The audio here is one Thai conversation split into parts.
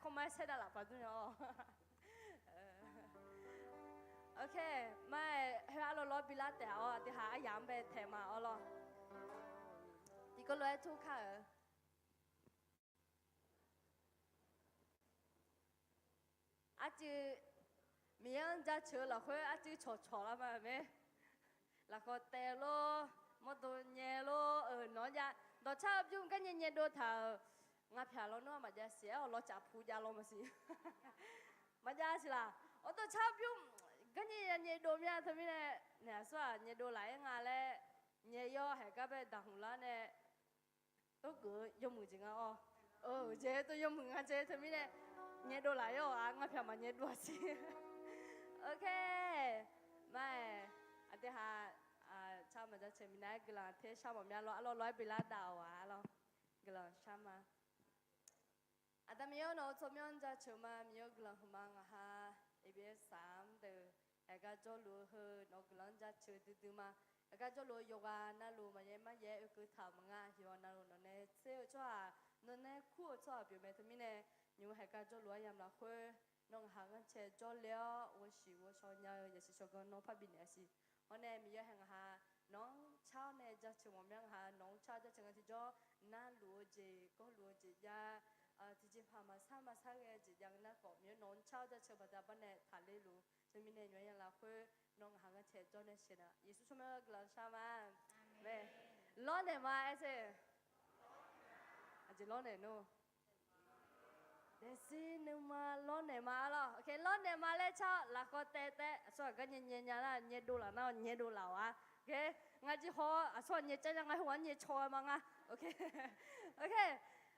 không ai sẽ là phải nữa ok mai hai alo lo bila tèo thì hả giảm về thèm mà alo thì có lẽ thu khá à chứ miếng ra chơi là hơi à chứ chọ là mà mẹ là có tè lo một đồ nhẹ lo nó ra đó chả dùng cái nhẹ nhẹ đồ thà ngáp phải lo nó mà ra xé lo chả phụ ra lo mà xí mà ra xí là ở đó chả dùng cái nhẹ nhẹ đồ nha thôi nè nè sao nhẹ đồ lại ngà lẽ nhẹ yo hay cái bé đằng lá nè tôi cứ dùng mực chừng à chế tôi dùng mực à chế thôi nè nhẹ đồ lại yo à ngáp phải mà nhẹ đồ xí ok mai anh thấy ha chào mà chơi mình này cái là thế sao mà mình lo nói bị lá đào à lo cái là sao mà anh ta miêu nó cho mình ra chơi mà miêu cái là hôm mang ha EBS 3 từ cái cho lúa hơi nó cái là ra chơi từ mà cái cho lúa yoga na lúa mà cứ thầm ngã thì na lúa nó này xeo cho nó này cua cho biểu mẹ thì này nhưng cái cho lúa yam là khơi nó hàng chơi cho léo我喜我说nhau也是说个nó phát bình也是hôm nay mình hàng hà nón cháo này cho chúng mình hà nón cháo cho chúng thì cho na lúa gì có lúa gì ra thì chỉ phàm mà sao cái gì dạng na có miếng nón cháo cho chúng ta bên này thả lên lúa cho mình này nói là khơi nón hàng cái chơi cho nên xin à Giêsu chúng mình làm sao mà về lo này mà ai sẽ chỉ lo này nữa để xin nhưng mà lo này mà lo ok lo này mà lấy cho là có tệ so cái nhẹ là nhẹ đủ là nó nhẹ đủ là à ok ngay chỉ họ so nhẹ chơi ngay hoàn nhẹ choi mà nga ok ok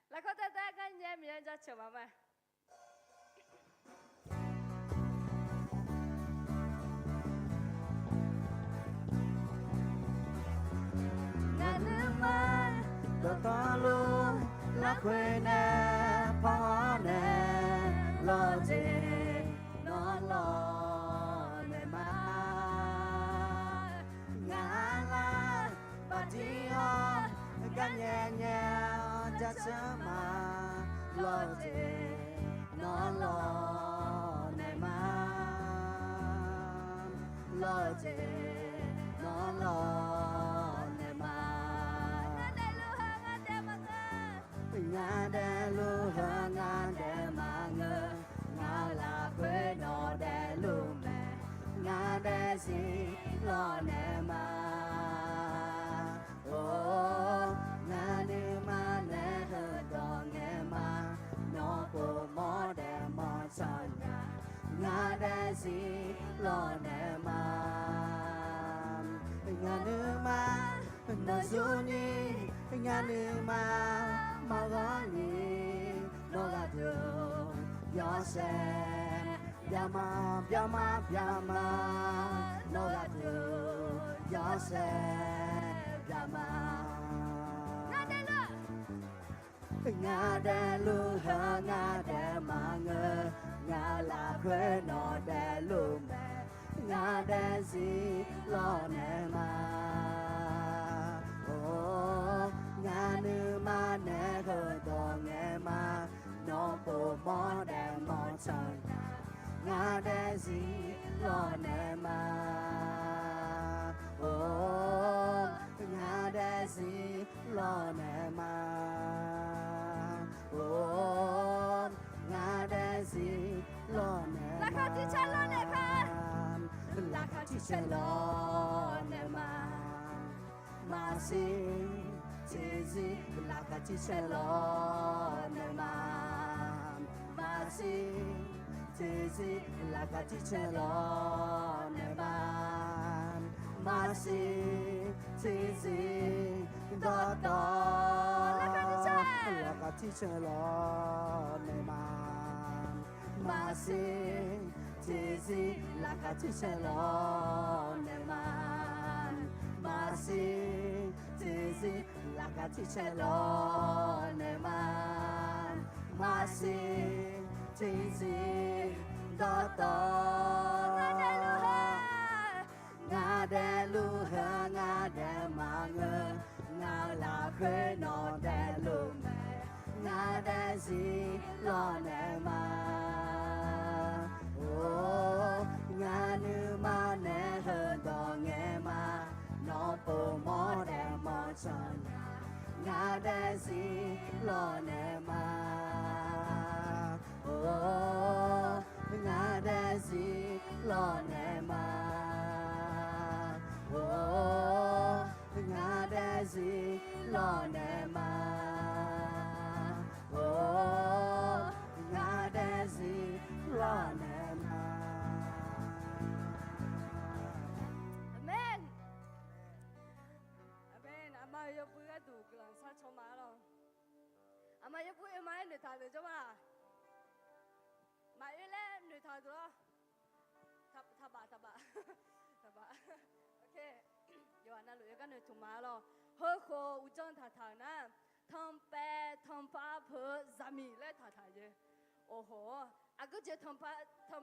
là có tệ cái nhẹ mình ra chờ mà mày ngày nước mai to luôn là quê nè phó nè lo gì nó lo nè mà ngã la bà đi ho cả nhẹ cha sớm mà lo gì nó lo nè mà lo gì nó lo nè mà ngã đè lu hơ ngã đè mà ngơ ngã là quê nó đè lu mẹ ngã đè gì lo nè mà ô ngã đi mà nè hơ đò nghe mà nó cô mò đè mò cho nhà ngã đè gì lo nè mà ngã nữ mà nó du ni ngã nữ mà mà gọi nó là đường gió xe yama nó là đường gió xe yama ngã đè lu hơ ngã đè mà ngơ ngã là quê nó đè lu mẹ ngã đè gì lo nè mà ngã nữ mà nè gờ đò nghe mà nó bồ mò đè mò trời ngã đè gì lo nè mà ngã đè gì lo nè mà ngã đè gì lo nè là khá chỉ chân lo nè khá là khá chỉ chân lo nè mà xin Tizi la katiche lo ne ma si Tizi la katiche lo ne ma si Tizi do la katiche lo ne ma si Tizi la katiche lo ne ma si Tizi la katiche lo ne ma si Tizi do ngã đè lu hơ ngã đè mà ngơ ngã là quê nó đè lu mẹ ngã đè gì lo nè mà lo nè mà ngã đè gì lo nè mà ngã đè gì lo nè mà ngã đè gì lo nè mà Amen. Amen. Ama yo bữa đủ lần sát cho má rồi. Ama yo bữa em ai nửa thằng được cho mà. Mà yêu lên nửa thằng được. Thà bà. Ok. Yo anh nói cái nửa thùng má rồi. Hơi khô u chân thằng nè. Thằng bé thằng ba phở zami lên thằng chứ. Ồ à cứ chơi thằng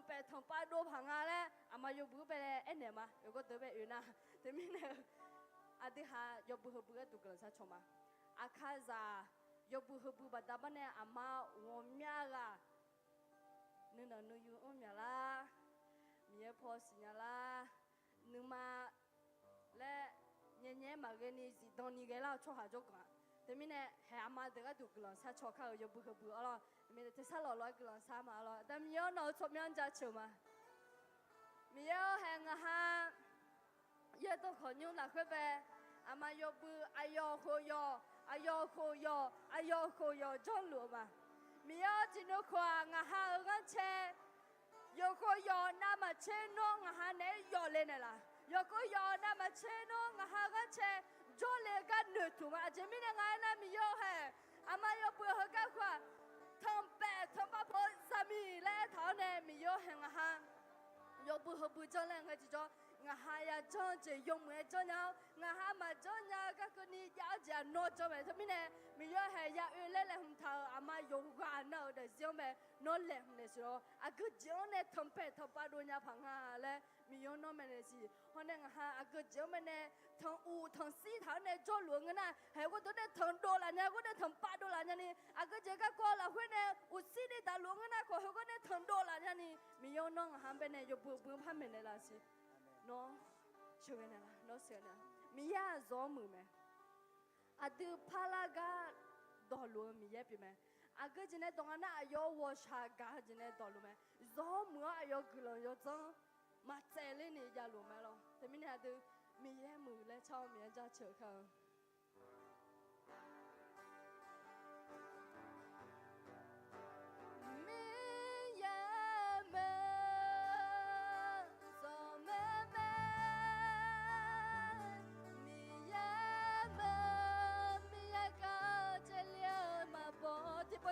bé thằng ba đô phẳng à ama yo bữa về em nè mà yo có tới về yêu na. Thế mình nè. Adiha yo bữa đủ lần sát cho mà. Akaza yo bữa bata bane ama womyaga nuna nuyu omyala miye posinyala numa le nyenye mageni si doni gela cho ha jo kan temine he ama de ga du glan sa cho ka yo bữa alo temine te sa lo glan sa ma alo tam yo no cho myan ja chu ma mi yo he nga ha ye to kho nyu la khwe be ama yo bữa ayo kho yo John lu ma mi yo ji no kwa nga ha ngan che yo kho yo na ma che no nga ha ne yo le ne la yo kho yo na ma che no nga ha ngan che jo le ga ne tu ma je mi ne nga na mi yo he ama yo bữa ho ga kwa thom ba po sa mi le thao ne mi yo he nga ha yo bữa jo le nga ji jo nga ha ya cho je yong me cho nhau nga ha mà cho nhau các con đi giáo giờ nó cho mẹ thế này mình nhớ hay ya uy lên hùng thờ ama yong qua nó để xiêu mẹ nó lẹm này xíu à cứ chiếu này thầm ba đôi nhà phẳng ha lẽ mình nhớ nó mẹ này gì hôm nay nga ha à cứ chiếu mẹ này thằng sĩ thằng này cho luôn cái này hay có tôi này thằng đô là nhà có này thằng ba đô là nhà này à cứ chiếu các con là hôm nay sĩ đi đã luôn cái này có này thằng đô là nhà này mình nhớ nó nga ha bên này yo bữa phan mẹ này là gì nó chưa nghe nè nó sửa nè mi ya gió mù mẹ à từ palaga đỏ lúa mi ya bị mẹ à cái gì này đông anh ayo wash ga gì này đỏ lúa mẹ gió mù ayo glo yo zong mà chạy lên này ya lúa mẹ lo thế mình này từ mi ya mù lên cho mi ra chờ không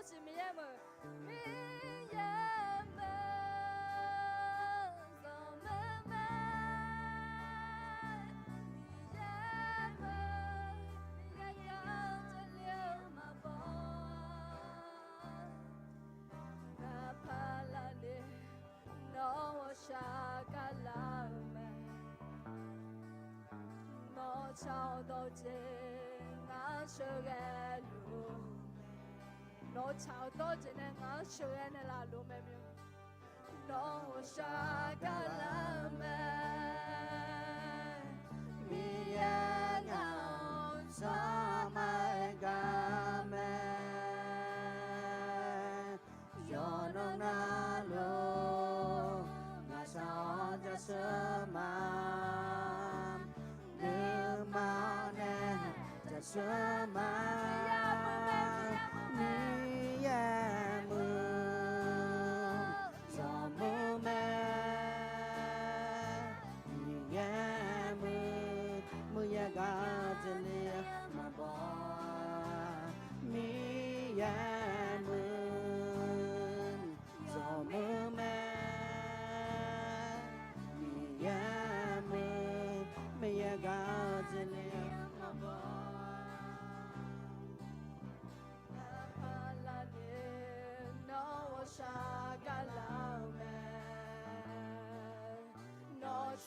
是咪呀么？咪呀么？什么么？咪呀么？咪呀呀这了嘛不？哪怕那里那我下个老妹，我找到这俺说个路。nó chào tôi chỉ nên ngó chơi nên là luôn mẹ miêu nó xa cả là mẹ mi ya ngao sa mai ga me yo no na lo na sa ja sa ma ne ma ne ja sa ma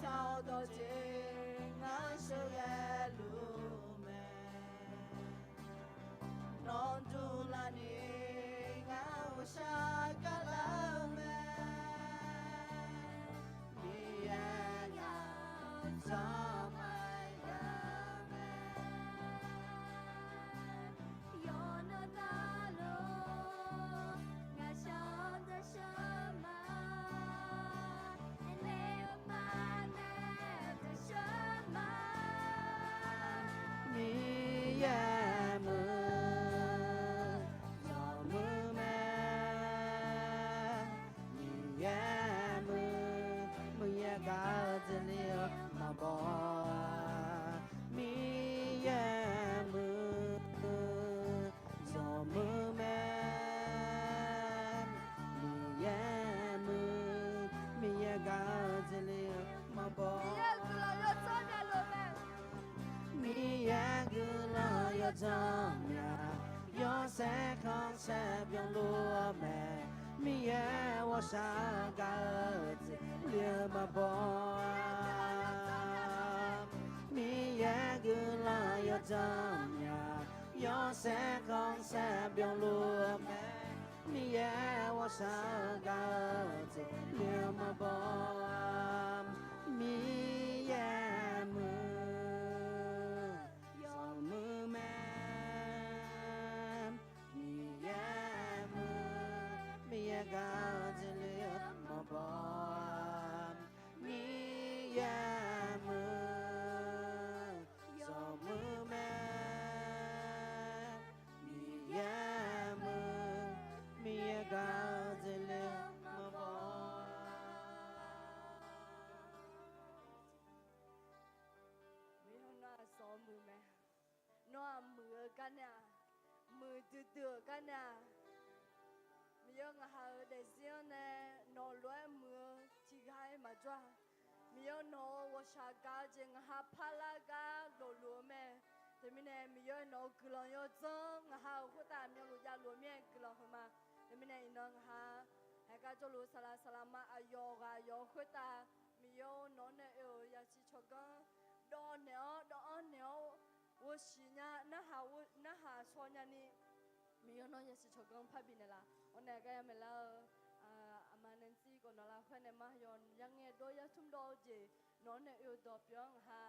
chào đón chính ngàn sự ghé lưu mẹ non du là ni ngao sa cả lao mẹ mi ya ngao sa mai ga mẹ yo na na 塞康塞边路没，米耶我上个儿子连么波，米耶个啦要怎样？要塞康塞边路没，米耶我上个儿子连么波，米耶么。God to live my bomb. Me, yeah, so man. Me, yeah, me, God to live my bomb. มีห้องหน้าซ้อมมือไหมหน้ามือกันเนี่ยมือตื่นๆกันเนี่ยมี有我还得想呢，拿乱么提开嘛抓，没有拿我啥搞的，我还怕那个落落咩，对面呢没有拿个人要走，我还我打没有路家路面个人好嘛，对面呢一弄还个做路萨拉嘛啊摇回打，没有拿呢要去吃个，到鸟，我是呢，那还说呢你。มีน้องยังสิชกงพับบินละวันไหนก็ยังไม่เล่าอามานันซีก่อนละเพื่อนมาย้อนยังเงี้ยโดยทุ่มโดเจน้องเนี่ยอยู่ดอกยังหา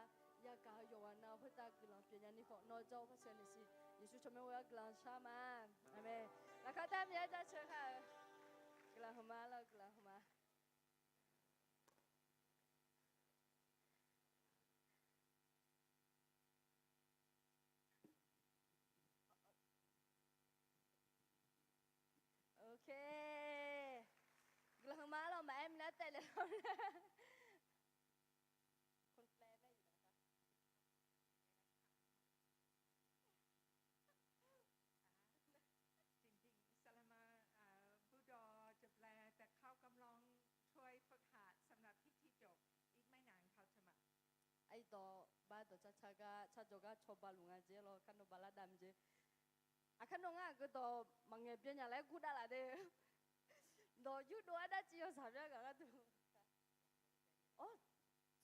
ยากาอยู่วันน่ะเพื่อตากลางเปียนี่ของน้องเจ้าพระเจ้านี่สิยิสุชมว่ากลางชามาอเมนแล้วก็ตามยาจะเชื่อค่ะกลางมาแล้วกลางมาโอเคกลางมาเราแม่ไม่ได้แต่เลยคนแปลได้อยู่นะคะจริงๆสลามาบูดอจะแปลแต่เขากำลังช่วยฝึกหัดสำหรับพิธีจบอีกไม่นานเขาจะมา ไอ้ต่อบ้านต่อชาจกชอบบาลุงอาเจเราคันโนบาลาดามเจอะคันโนงาก็ต่อมังเงเปียนอย่างไรกูได้ละเด้ดอยูดอได้จีโอสามอย่างก็ดูโอ้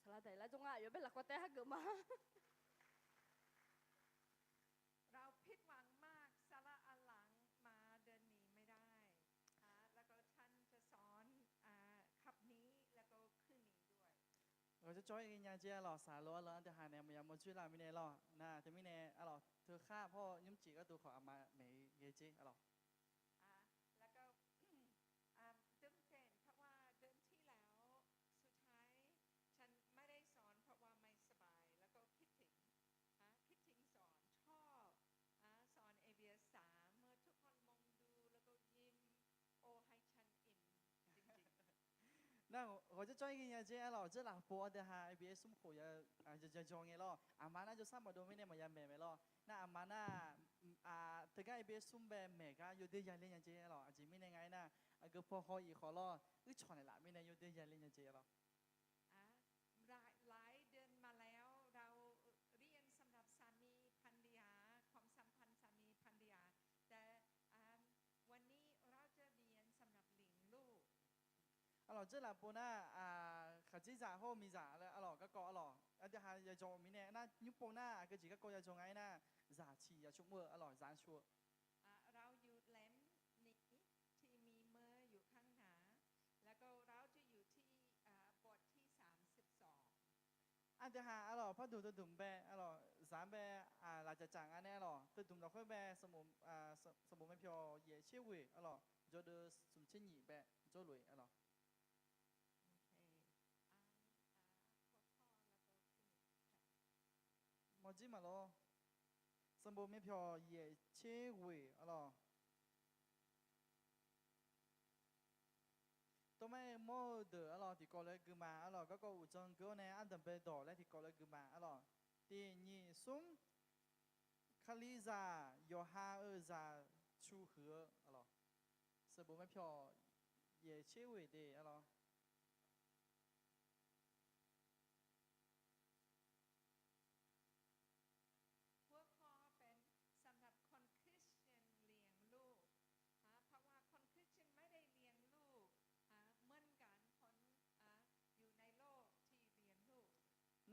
สลัดได้ละจงอ่ะอยู่เป็นหลักก็แต่ฮักเกิดมา เราผิดหวังมากสาระอันหลังมาเดินหนีไม่ได้แล้วก็ท่านจะสอนขับนี้แล้วก็ขึ้นนี้ด้วย 我就做一个人家咯，啥罗了，但还呢没有没去啦，没呢咯，那这边呢，啊咯，เธอข้าพ่อยุ่มจีก็ตัวขออามาไม่เยจีอ่ะ咯 แล้วก็เดิมเต้นเพราะว่าเดิมที่แล้วสุดท้ายฉันไม่ได้สอนเพราะว่าไม่สบายแล้วก็คิดถึงสอนชอบสอน ABS 3เมื่อทุกคนมองดูแล้วก็ยิ้มโอให้ฉันอิ่มจริงๆ那我就做一个人家咯，这老婆的哈，ABS สมขยจะจองไง咯อามาน่าจะสร้างมาดูไม่เนี่ยมายังแม่ไหม咯น่าอามาน่าถึงก็ ABS สุ่มแบบแม่ก็อยู่ได้ยังเล่นยังเจ๊咯อาจจะไม่เนี่ยไงน่ะก็พอเขาอีกขอ咯ชอนละไม่เนี่ยอยู่ได้ยังเล่นยังเจ๊咯หลายเดือนมาแล้วเราเรียนสำหรับสามีภรรยาความสัมพันธ์สามีภรรยาแต่วันนี้เราจะเรียนสำหรับหลิงลูก啊咯，这老婆呢ขจิจ่าเขามีจ่าแล้วอ่ะก็อ่ะเดี๋ยวหาจะจงมีเนี่ยน่ะยุบโปน่ะก็จีก็จะจงไงน่ะจ่าชีจะชุ่มเมื่ออ่ะจานชัวเราอยู่แหลมนี้ที่มีเมื่ออยู่ข้างหน้าแล้วก็เราจะอยู่ที่บทที่32เดี๋ยวหาอ่ะพอดูตัวดุมแบอ่ะ3แบเราจะจังอันนี้อ่ะตัวดุมเราค่อยแบสมุนไม่เพียวเย่เชี่ยวเว่อ่ะจะดูสมเช่นหยี่แบจะรวยอ่ะมอจิมา咯สมบูรณ์ไม่พอเย่เชี่ยวเว่อ่ะตัวไม่โมเดออ่ะที่ก่อเลยกูมาอ่ะก็อุจงกูเนี่ยอันดับเบดอและที่ก่อเลยกูมาอ่ะที่นี่ซุ้มคาลิซาโยฮาซาชูเหืออ่ะสมบูรณ์ไม่พอเย่เชี่ยวเว่เดอ่ะพวกพ่อเป็นสำหรับคนคริสเตียนเลี้ยง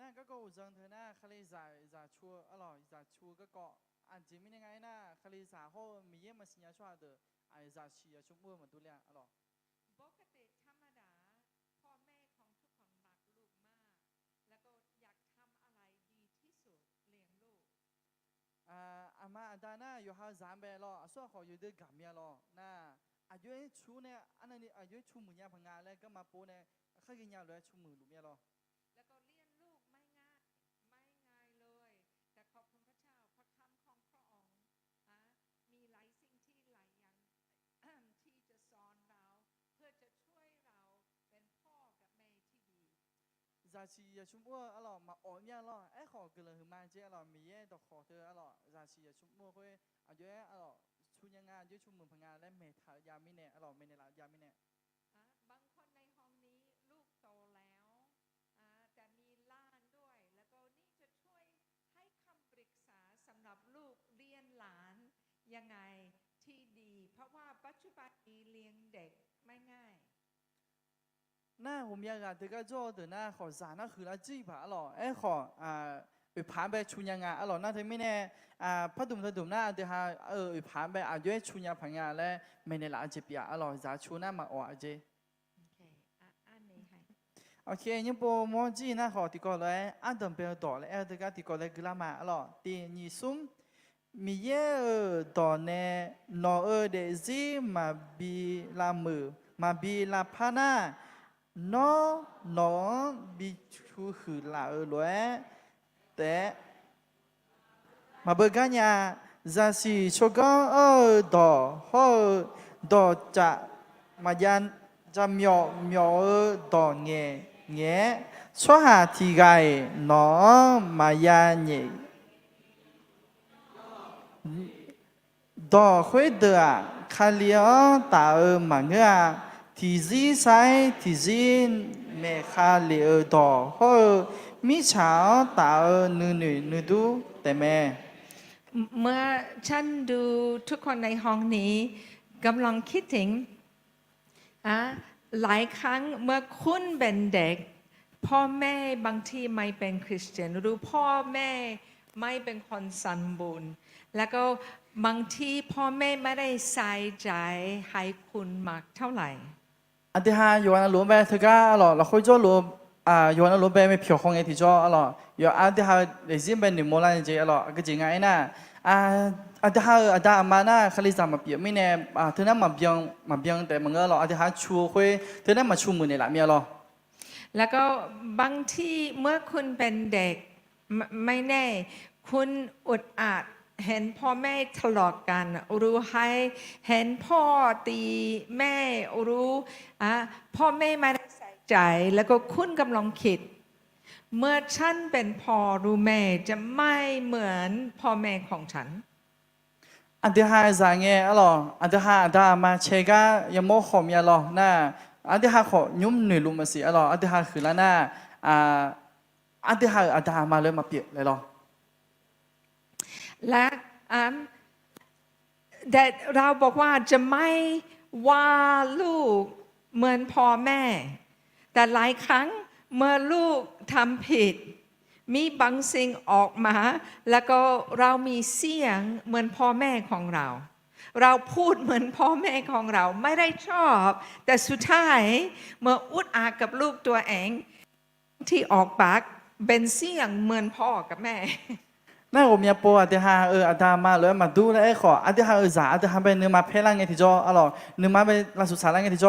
那个个真的那克里在出在出个个按前面那个那克里在后米也没新出来的在西出没嘛都亮ปกติธรรมดาพ่อแม่ของทุกคนรักลูกมากแล้วก็อยากทำอะไรดีที่สุดเลี้ยงลูก阿妈阿达那有好三百咯，说好有的干面咯，那阿月出呢，安那里阿月出门呀朋友嘞，干嘛不呢？他给人家来出门路面咯。แล้วก็เลี้ยงลูกไม่ง่ายเลยแต่ขอบคุณพระเจ้าพระคำของพระองค์มีหลายสิ่งที่หลายอย่าง ที่จะสอนเราเพื่อจะช่วยเราเป็นพ่อกับแม่ที่ดี在是也出没阿咯嘛外面咯，哎好个人很慢些咯，米也都好的阿咯，在是也出没会阿月阿咯出人啊，月出门朋友嘞没他亚米呢阿咯没呢啦亚米呢。บางคนในห้องนี้ลูกโตแล้วแต่มีล้านด้วยแล้วก็นี่จะช่วยให้คำปรึกษาสำหรับลูกเรียนหลานยังไงที่ดีเพราะว่าปัจจุบันนี้เลี้ยงเด็กไม่ง่าย那我们呀，这个做的那好啥，那回来几把咯，哎好ไปผ่านไปชุนยังไงอ๋อน่าจะไม่แน่พัดดุมพัดดุมน่าเดี๋ยวไปผ่านไปย้อยชุนยังพังงาแล้วไม่ในหลายจีบยาอ๋อจะชุนน่ามาอ๋อเจอันนี้ให้โอเคยังพอมอจีน่าขอติดก่อนเลยอันเดิมเป็นต่อเลยเดี๋ยวก็ติดก่อนเลยกลามาอ๋อตีนี่ซุ่มมีเยอะต่อเนนอเดซีมาบีลามือมาบีลาพานานอนอบีชูหือลาเลยแต่มาเบิกกันยาจะสิชกันดอดอจะมายันจะมีดอเงี้ยชัวหาที่ไกนอมายันเงี้ยดอคุยเดือคาเลียตามังเงาที่ซีใส่ที่ซีเมคาเลียดอมิชาตานูดูแต่แม่เมื่อฉันดูทุกคนในห้องนี้กำลังคิดถึงหลายครั้งเมื่อคุณเป็นเด็กพ่อแม่บางทีไม่เป็นคริสเตียนหรือพ่อแม่ไม่เป็นคนสมบูรณ์แล้วก็บางทีพ่อแม่ไม่ได้ใส่ใจให้คุณมากเท่าไหร่อันที่ห้าอยู่วันหลวงแม่เธอก็เราคุยจ้าหลวง有那老板没票红的提着，阿咯，有阿的哈那些本地莫兰人阿咯，个正爱呐，阿的哈阿达阿妈呐，克里萨嘛别没呢，他那嘛别แต่มึง阿咯，阿的哈出会，他那嘛出门的啦咩咯。แล้วก็บางทีเมื่อคุณเป็นเด็กไม่แน่คุณอุดอัดเห็นพ่อแม่ทะเลาะกันรู้ให้เห็นพ่อตีแม่รู้พ่อแม่ไม่ได้ใส่ใจแล้วก็คุณกำลังคิดเมื่อฉันเป็นพ่อรู้แม่จะไม่เหมือนพ่อแม่ของฉันอันที่ห้าจะไงอ๋ออันที่ห้าดามาเชกายังโมขมยาหรอน่ะอันที่ห้าขอยุ่มหนึ่งลุมสิอ๋ออันที่ห้าคือแล้วน่ะอันที่ห้าดามาเลยมาเปียเลยหรอและแต่เราบอกว่าจะไม่ว่าลูกเหมือนพ่อแม่แต่หลายครั้งเมื่อลูกทำผิดมีบางสิ่งออกมาแล้วก็เรามีเสียงเหมือนพ่อแม่ของเราพูดเหมือนพ่อแม่ของเราไม่ได้ชอบแต่สุดท้ายเมื่ออุดอัดกับลูกตัวเองที่ออกปากเป็นเสียงเหมือนพ่อกับแม่那我们要播的哈阿达妈来嘛读了好，阿的哈啥阿的哈被你妈培养的提着阿咯，你妈被拉出啥来的提着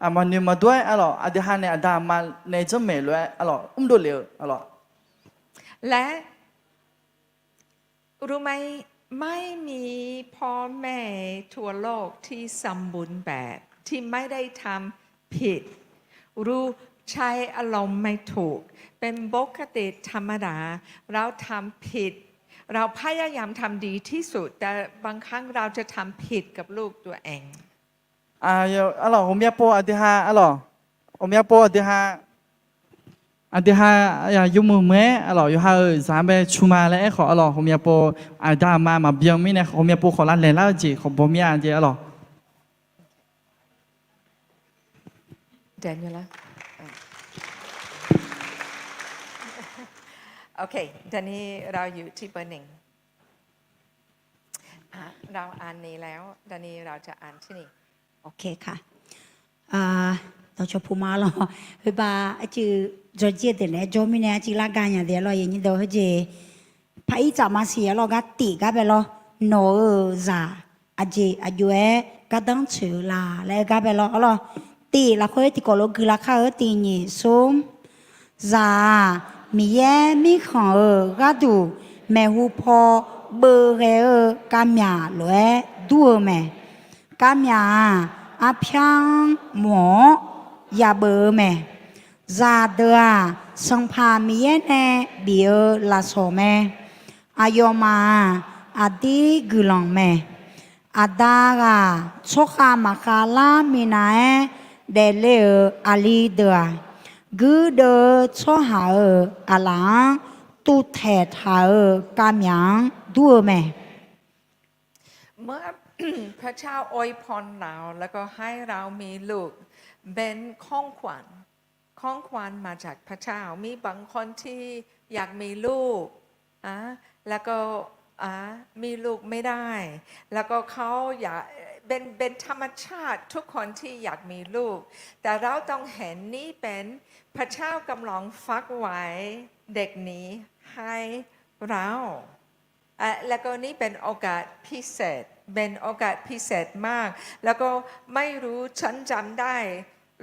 嘛你妈对阿咯，阿的哈呢阿达妈呢就没来阿咯多了阿咯。และรู้ไหมไม่มีพ่อแม่ทั่วโลกที่สมบูรณ์แบบที่ไม่ได้ทำผิดรู้ใช้อารมณ์ไม่ถูกเป็นปกติธรรมดาเราทำผิดเราพยายามทำดีที่สุดแต่บางครั้งเราจะทำผิดกับลูกตัวเอง阿咯我们要播阿的哈阿咯我们要播阿的哈阿的哈呀有么么阿咯有哈咱们出马来好阿咯我们要播阿达妈嘛别没呢我们要播好了来了姐好播面姐阿咯เดนอยู่แล้ว โอเคตอนนี้เราอยู่ที่เบอร์หนึ่งเราอ่านนี้แล้วตอนนี้เราจะอ่านที่นี่ โอเคค่ะเราจะพูดมาแล้วเฮ้ยบ้าจือจอดเจเดเนี่ยจอมิเนี่ยจีละกันอย่างเดียวเราอย่างนี้เดี๋ยวเฮ้ยเจพายจะมาเสียเราก็ตีกันไปแล้วโนจ่าอายุก็ต้องเชื่อละแล้วก็ไปแล้วเราตีละคนที่ก็เราคือละข้าวตีนี่ส้มจ่ามีแย่มีของก็ดูแม่หูพอเบอร์เกามยาเลยดูแม่กามยาอาเพียงหมอยาเบอร์แม่ซาเดอสังพามีเนเบียลาโซแม่อายมาอดีกุลังแม่อาดากาโชคามาคาลามินาเดเลอาลีเดอกูเดโชหาอาลังตุเทถากามยังดูแม่ เมื่อ พระเจ้าอวยพรเราแล้วก็ให้เรามีลูกเป็นของขวัญมาจากพระเจ้ามีบางคนที่อยากมีลูกแล้วก็มีลูกไม่ได้ แล้วก็เขาอยากเป็นธรรมชาติทุกคนที่อยากมีลูก แต่เราต้องเห็นนี่เป็นพระเจ้ากำลังฟักไว้เด็กนี้ให้เราแล้วก็นี่เป็นโอกาสพิเศษเป็นโอกาสพิเศษมากแล้วก็ไม่รู้ฉันจำได้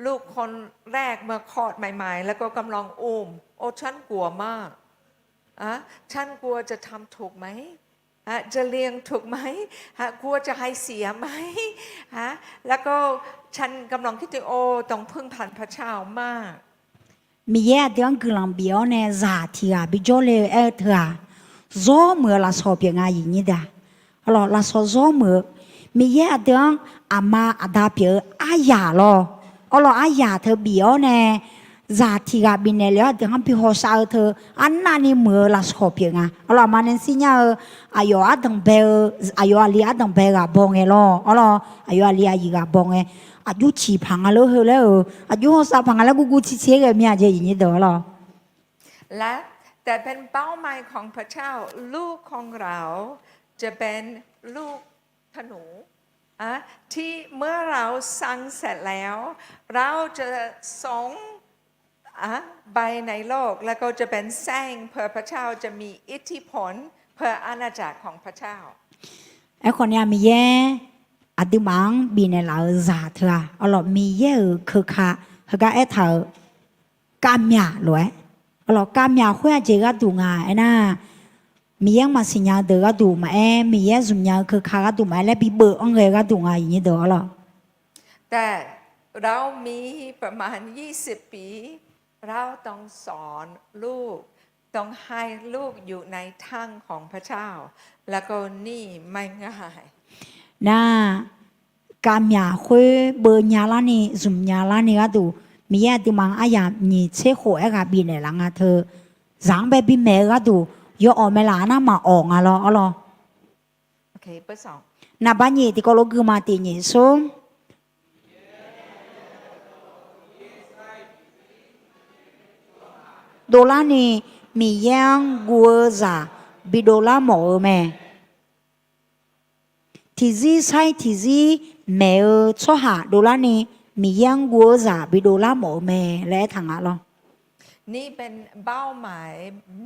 ลูกคนแรกเมื่อคลอดใหม่ๆแล้วก็กำลังอุ้มโอ้ฉันกลัวมากฉันกลัวจะทำถูกไหมจะเลี้ยงถูกไหมกลัวจะให้เสียไหมแล้วก็ฉันกำลังคิดถึงโอ้ต้องพึ่งพันพระเจ้ามากมีแย่เดือนกลางเบียวเนี่ยซาทีบิจเลเธอโซเมื่อลาสอบยังไงอย่างนี้เด้อเราลาสอบโซเมื่อมีแย่เดือนอามาอาดาเปียอายาลเราอายาเธอเบียวเนี่ยซาทีบินเนี่ยแล้วเดือนพิโฮซาเธออันนั้นนี่เมื่อลาสอบยังไงเรามาเนี่ยสิเนี่ยอายุอาดังเบลอายุอาลีอาดังเบลกับบงเอลเราอายุอาลีอายีกับบงเออายุชีพังแล้วเฮแล้วอายุหัวซาพังแล้วกูชีเชกมีอะไรอย่างนี้เด้อเราและแต่เป็นเป้าหมายของพระเจ้าลูกของเราจะเป็นลูกธนูที่เมื่อเราสร้างเสร็จแล้วเราจะส่งไปในโลกแล้วก็จะเป็นแสงเพื่อพระเจ้าจะมีอิทธิพลเพื่ออาณาจักรของพระเจ้าไอ้คนนี้มีแย่อดีมังบินเราซาเถอะเรามีแย่คือค่ะเขาก็ไอ้เธอกามยาเลยเรากามยาคุยเจก็ดูงาไอ้น่ะมียังมาสิญญาเดือก็ดูมามียังสุญญาคือค่ะก็ดูมาแล้วปีเบอร์อังเกก็ดูงาอย่างนี้เด้อเราแต่เรามีประมาณ20 ปีเราต้องสอนลูกต้องให้ลูกอยู่ในทางของพระเจ้าแล้วก็นี่ไม่ง่ายน่ากามยาคุยเบอร์ญาลานี่สุญญาลานี่ก็ดูมีแย่ที่มังอายามีเชื่อหัวไอ้กับบินในหลังเธอสังแบบบินเมก็ดูยออกไม่ลานะมาออกอ่ะเราโอเคเบอร์2น่าบ้านยี่ที่ก็ลูกมาตีนี่ซุโดลานี่มียังกัวซาบิโดลาหมอแม่ที่ซีใช่ที่ซีแม่ชัวหาโดลานี่มียังกัวซาบิโดลาหมอแม่และทางอ่ะเรานี่เป็นเป้าหมาย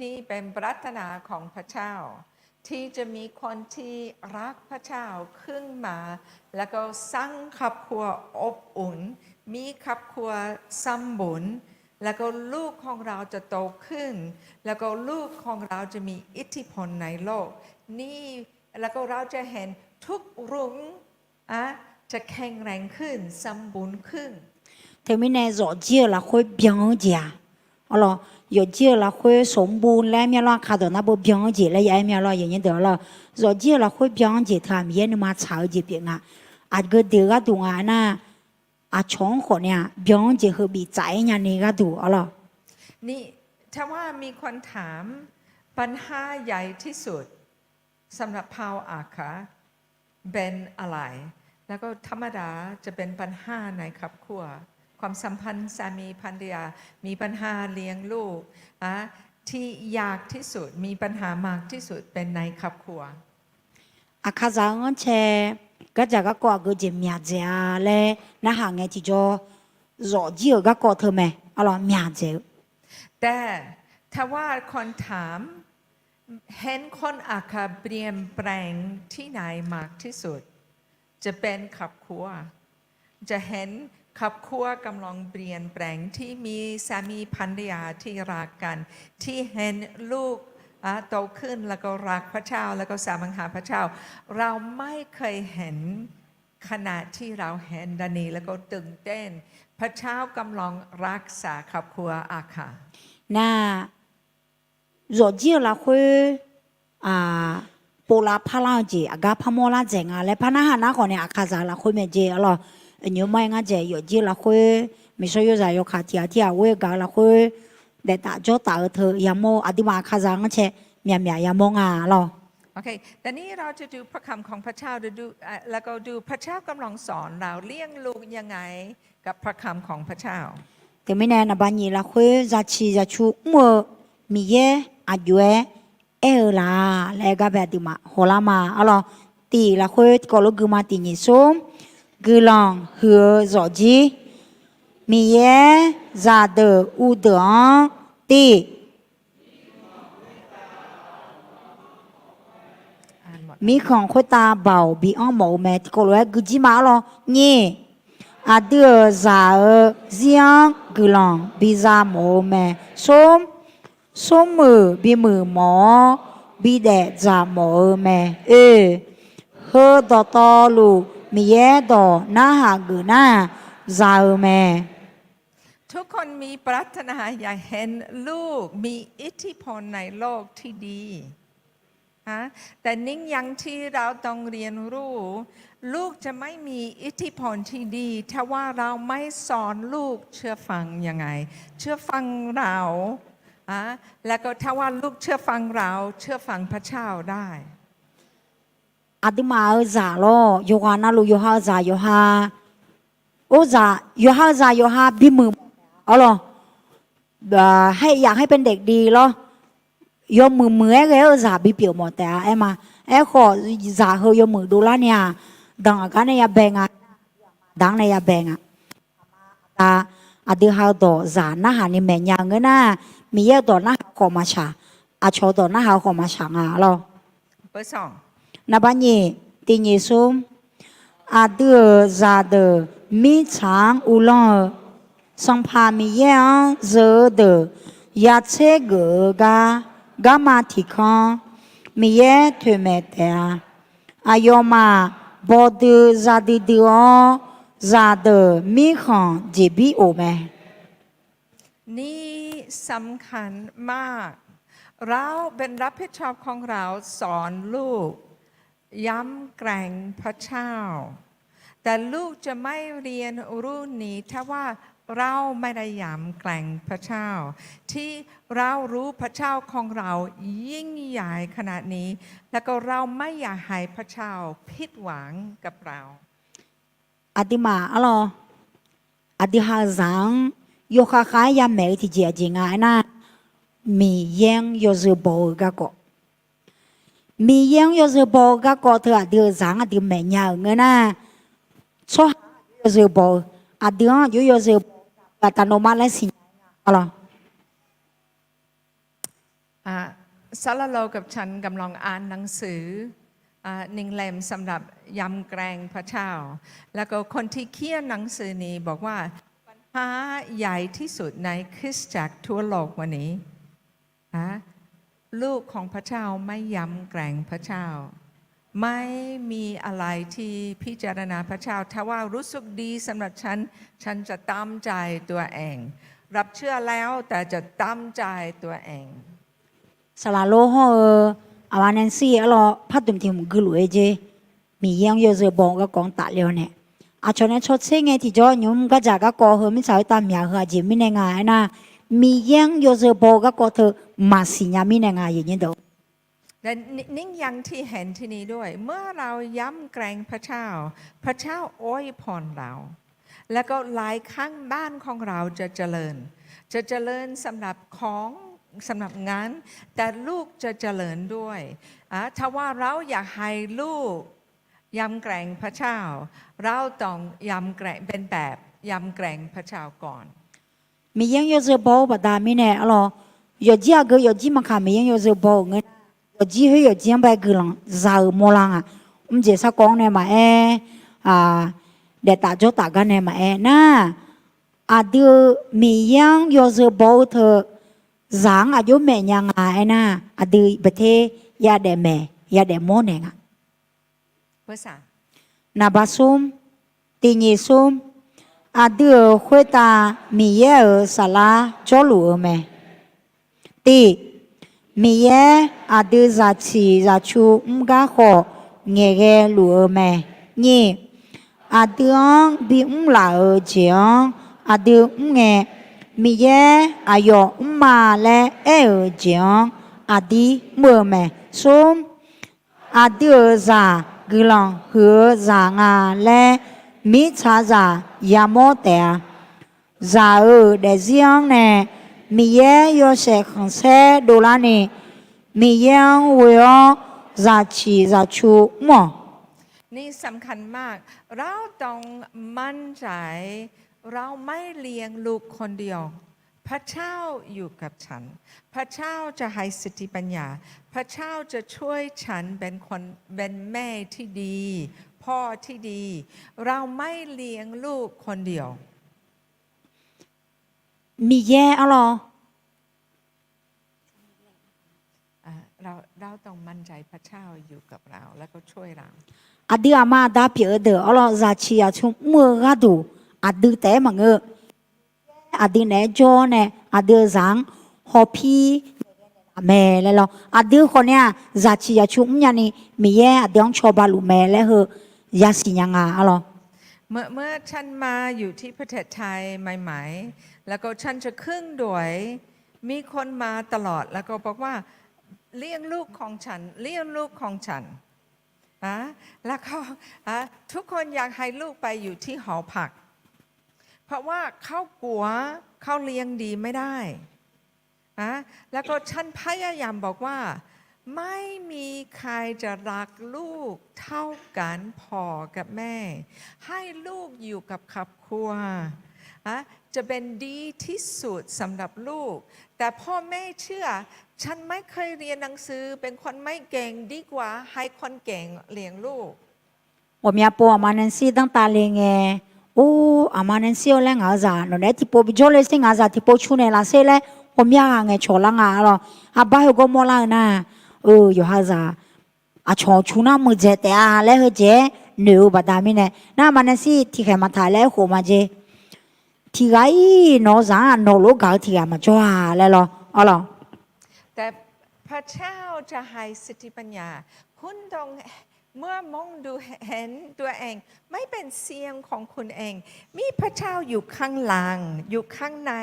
นี่เป็นปรารถนาของพระเจ้าที่จะมีคนที่รักพระเจ้าขึ้นมาแล้วก็สร้างครอบครัวอบอุ่นมีครอบครัวสมบูรณ์แล้วก็ลูกของเราจะโตขึ้นแล้วก็ลูกของเราจะมีอิทธิพลในโลกนี่แล้วก็เราจะเห็นทุกรุ่งจะแข็งแรงขึ้นสมบูรณ์ขึ้นเธอไม่แน่จอเจียละค่อยเบียงเจียอ๋อ有借了会上班来面了，看到那部表姐了，也面了，人家得了，若借了会表姐他们也那么吵这边啊，个这个东啊那ช่องคนเนี่ย表姐和比在人那个多了。นี่ถ้าว่ามีคนถามปัญหาใหญ่ที่สุดสำหรับพาวอาคาเป็นอะไรแล้วก็ธรรมดาจะเป็นปัญหาในครอบครัวความสัมพันธ์สามีภรรยามีปัญหาเลี้ยงลูก ที่ยากที่สุดมีปัญหามากที่สุดเป็นในครอบครัว อาคาซางเชก็จะก็ก็จะมีเจ้าเลยนะหางเงที่จะรอจีก็ก็เธอไหมอะไรมีเจ้า แต่ถ้าว่าคนถามเห็นคนอาคาเปลี่ยนแปลงที่ไหนมากที่สุด จะเป็นครอบครัว จะเห็นครอบครัวกำลังเปลี่ยนแปลงที่มีสามีภรรยาที่รักกัน ที่เห็นลูกโตขึ้นแล้วก็รักพระเจ้าแล้วก็สามังหาพระเจ้า เราไม่เคยเห็นขณะที่เราเห็นดันนี้แล้วก็ตื่นเต้น พระเจ้ากำลังรักษาครอบครัวอาคา那若只啦会波拉帕拉节啊，个帕莫拉节啊，来帕那哈那可能啊卡扎啦会没节咯，牛买啊节有节啦会，没说有啥有卡提啊提啊，我也搞啦会，来打就打个头，要么啊地方卡扎啊切，面面要么啊咯。โอเคแต่นี้เราจะดูพระคำของพระเจ้าดูแล้วก็ดูพระเจ้ากำลังสอนเราเลี้ยงลูกยังไงกับพระคำของพระเจ้าแต่ไม่แน่นะบ้านนี้ละคุยจะชีจะชูมัวมีเยอายุเอล่ะแล้วก็แบบที่มาหัวละมาอะไรตีละคุยก็ลูกกูมาตีนี่ส้มกูลองหัวจอจีมีเยจะเดืออุดรตีมีของคนตาเบาบีอ้อมหมูแม่ที่ก็รู้กูจีมาหรอนี่อาเดือจะเสียงกูลองบีจะหมูแม่ส้มมือบีมือหมอบีเดจะหมูแม่เฮอต่อลูมีเยต่อหน้าหากูหน้าจะแม่ทุกคนมีปรารถนาอยากเห็นลูกมีอิทธิพลในโลกที่ดีแต่นิ่งยังที่เราต้องเรียนรู้ลูกจะไม่มีอิทธิพลที่ดีถ้าว่าเราไม่สอนลูกเชื่อฟังยังไงเชื่อฟังเราแล้วก็ถ้าว่าลูกเชื่อฟังเราเชื่อฟังพระเจ้าได้อาติมาจ่าโลโยฮานาลูโยฮาจ่าโยฮาโอจ่าโยฮาจ่าโยฮาบิมือเอาหรอให้อยากให้เป็นเด็กดีเหรอยมมือcái giả bị biểu một té em à em khó giả hơi yomมือดูละเนี่ยดังกันเนี่ยแบ่งอ่ะดังเนี่ยแบ่งอ่ะอาดิฮาวดอgiảหน้าหานี่แม่ยังเงินน่ะมีเยอะดอหน้าขอมาชาอาชอดอหน้าหาขอมาชาอ่ะเราเบอร์สองนับวันนี้ตีนี้ซุมอาดิgiảเดมีช้างอุลองสังพามีเยอะเจอเดยาเชเกกากามาทิคังมีเยถุเมเตอายอมาบอดูซาดิดิโอซาเดมีขังจีบีโอเมนี่สำคัญมากเราเป็นรับผิดชอบของเราสอนลูกย้ำแกร่งพระเจ้าแต่ลูกจะไม่เรียนรู้นี้ถ้าว่าเราไม่ได้ย้ำแกร่งพระเจ้าที่เรารู้พระเจ้าของเรายิ่งใหญ่ขนาดนี้แล้วก็เราไม่อยากให้พระเจ้าผิดหวังกับเราอาติมาอะไรอาติฮาซังโยคาคายาเมที่เจียจิงานะมีเยังโยซโบกะก็มีเยังโยซโบกะก็เธออาติซังอาติเมญาเงินนะชอบโยซโบอาติฮะโยซโบกะตานอมาเลสิอะไรซาลาโลกับฉันกำลังอ่านหนังสือหนึ่งเล่มสำหรับยำแกรงพระเจ้าแล้วก็คนที่เขียนหนังสือนี้บอกว่าปัญหาใหญ่ที่สุดในคริสตจักรทั่วโลกวันนี้ลูกของพระเจ้าไม่ยำแกรงพระเจ้าไม่มีอะไรที่พิจารณาพระเจ้าถ้าว่ารู้สึกดีสำหรับฉันจะตามใจตัวเองรับเชื่อแล้วแต่จะตามใจตัวเองสลาโลฮอาวานันซีอลอพัดตุมทิมกุลเอเจมียังโยเซบองก็กองตาเลียวเนี่ยอาชนชดเชงไงที่จอยุมก็จากก็ก่อเหมิสาวตามยาเหอจิมิเนงายนะมียังโยเซบองก็ก่อเธอมาสิญามิเนงายอย่างนี้เด้อและนิ่งยังที่เห็นที่นี้ด้วยเมื่อเราย้ำแกรงพระเจ้าพระเจ้าอวยพรเราแล้วก็หลายครั้งบ้านของเราจะเจริญสำหรับของ สำหรับงานแต่ลูกจะเจริญด้วยถ้าว่าเราอยากให้ลูกยำแกร่งพระเจ้าเราต้องยำแกร่งเป็นแบบยำแกร่งพระเจ้าก่อนมียัง有这包不大米呢咯有几个有几么看没有这包我有机会有几百个人绕莫浪啊我们介绍讲呢嘛để tạo cho tất cả này mà na đưa mi yang yo giờ bảo thờ giảng ở chỗ mẹ nhà ngài na đưa bề thế ya để mẹ ya để mô nàyภาษา na ba sum tì nhị sum đưa khuê ta mi ye ở sala cho lũ mẹ tì mi ye đưa giá trị giá chu ga khó nghe nghe lũ mẹ nhị đưa bị là ở giếng đưa nghe mi ye yo mà lẽ ở giếng đi mưa mẹ sum đưa ra gửi lòng hứa ra lẽ mi cha ra ya mô tè ra ở để giếng nè mi ye yo sẽ không sẽ đồ la nè mi ye yo ra chỉ ra chu mòนี่สำคัญมากเราต้องมั่นใจเราไม่เลี้ยงลูกคนเดียวพระเจ้าอยู่กับฉันพระเจ้าจะให้สติปัญญาพระเจ้าจะช่วยฉันเป็นแม่ที่ดีพ่อที่ดีเราไม่เลี้ยงลูกคนเดียวมีแย่เอาหรอเราต้องมั่นใจพระเจ้าอยู่กับเราแล้วก็ช่วยเราดื้อมาดาเปียเดอเอาหรอจะเชียชุ่มมือกระดูดื้อแต่มังดื้อเนี่ยจอเนี่ยดื้อสังฮอพีแม่เลยหรอดื้อคนเนี้ยจะเชียชุ่มยันนี่มีแย่ดื้อชอบบาลูแม่เลยเหรอยาสิยังไงเอาหรอเมื่อฉันมาอยู่ที่ประเทศไทยใหม่ๆแล้วก็ฉันจะขึ้นด้วยมีคนมาตลอดแล้วก็บอกว่าเลี้ยงลูกของฉันเลี้ยงลูกของฉันแล้วก็ทุกคนอยากให้ลูกไปอยู่ที่หอพักเพราะว่าเขากลัวเขาเลี้ยงดีไม่ได้แล้วก็ฉันพยายามบอกว่าไม่มีใครจะรักลูกเท่ากันพ่อกับแม่ให้ลูกอยู่กับครอบครัวจะเป็นดีที่สุดสำหรับลูกแต่พ่อแม่เชื่อฉันไม่เคยเรียนหนังสือเป็นคนไม่เก่งดีกว่าให้คนเก่งเลี้ยงลูก我们婆阿妈能是当大领诶，阿妈能是有两个啥，侬来提婆比较来是个啥，提婆出来那些嘞，我们呀个错了啊咯，阿爸有个么啦呢？有哈啥？错出那么子的啊，来和这牛把他们呢，那么能是提开嘛台来和嘛这，提个孬啥孬路搞提个嘛抓来咯，啊咯。แต่พระเจ้าจะให้สติปัญญาคุณต้องเมื่อมองดูเห็นตัวเองไม่เป็นเสียงของคุณเองมีพระเจ้าอยู่ข้างหลังอยู่ข้างใน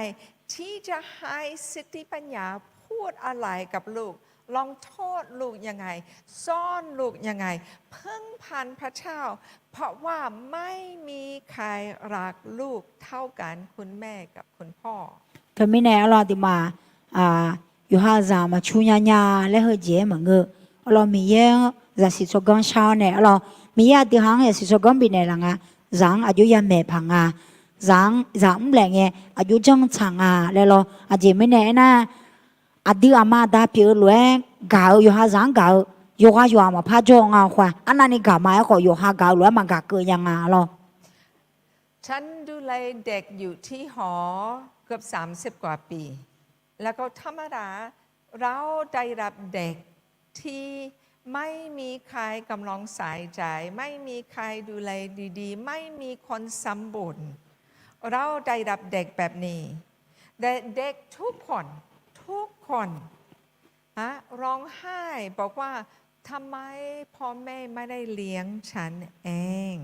ที่จะให้สติปัญญาพูดอะไรกับลูกลองโทษลูกยังไงซ่อนลูกยังไงพึ่งพันพระเจ้าเพราะว่าไม่มีใครรักลูกเท่ากันคุณแม่กับคุณพ่อเธอไม่แน่หรอกที่มาอยู่ห่างจากมาชูญาญาและเฮเจเหมือนกันเรามีเยอะจะสิจกันเช้าเนี่ยเรามีเยอะที่ห่างจะสิจกันปีเนี่ยละง่ะจังอายุยังไม่พังจังแหล่งเนี่ยอายุจังช่างแล้วเราอาจจะไม่แน่นะดื้ออามาดาเปียล้วนเก่าอยู่ห่างจังเก่าอยู่ห่างอยู่มาพาจงขวาอันนั้นนี่เก่ามาก็อยู่ห่างเก่าล้วนมันเก่าเกินยังเราฉันดูแลเด็กอยู่ที่หอเกือบ30 กว่าปีแล้วก็ธรรมดาเราได้รับเด็กที่ไม่มีใครกำลังใส่ใจไม่มีใครดูแลดีๆไม่มีคนสมบูรณ์เราได้รับเด็กแบบนี้แต่เด็กทุกคนร้องไห้บอกว่าทำไมพ่อแม่ไม่ได้เลี้ยงฉันเอง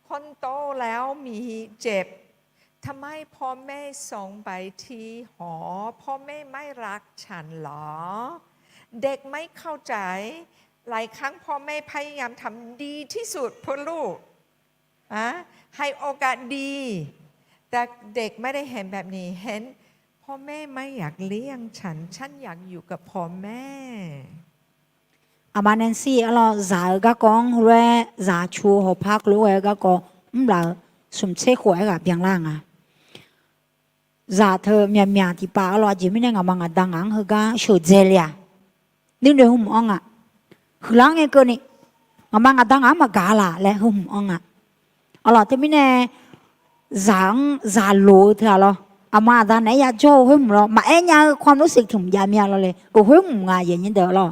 คนโตแล้วมีเจ็บทำไมพ่อแม่ส่งไปที่หอพ่อแม่ไม่รักฉันหรอเด็กไม่เข้าใจหลายครั้งพ่อแม่พยายามทำดีที่สุดเพื่อลูกให้โอกาสดีแต่เด็กไม่ได้เห็นแบบนี้เห็น พ่อแม่ไม่อยากเลี้ยงฉันอยากอยู่กับพ่อแม่ อามานันซี่อลอจ่าก็กองเรจ่าชูหอพักรู้ไว้ก็กองเราสมเช็คหวยกับเพียงล่างอ่ะจ่าเธอเมียที่ป่าอลอจิไม่ได้งามังดังอังเฮก็โชเจเลียนึกเดี๋ยวหุ่มอ่องอ่ะคือล้างไงเกินนี่งามังดังอังมากาละและหุ่มอ่องอ่ะอลอที่ไม่แน่จ่าโลเธอหรออามาด้านไหนยาโจ้หุ่มหรอมาเอ็นยาความรู้สึกถึงยาเมียเราเลยก็หุ่มงาอย่างนี้เด้อหรอ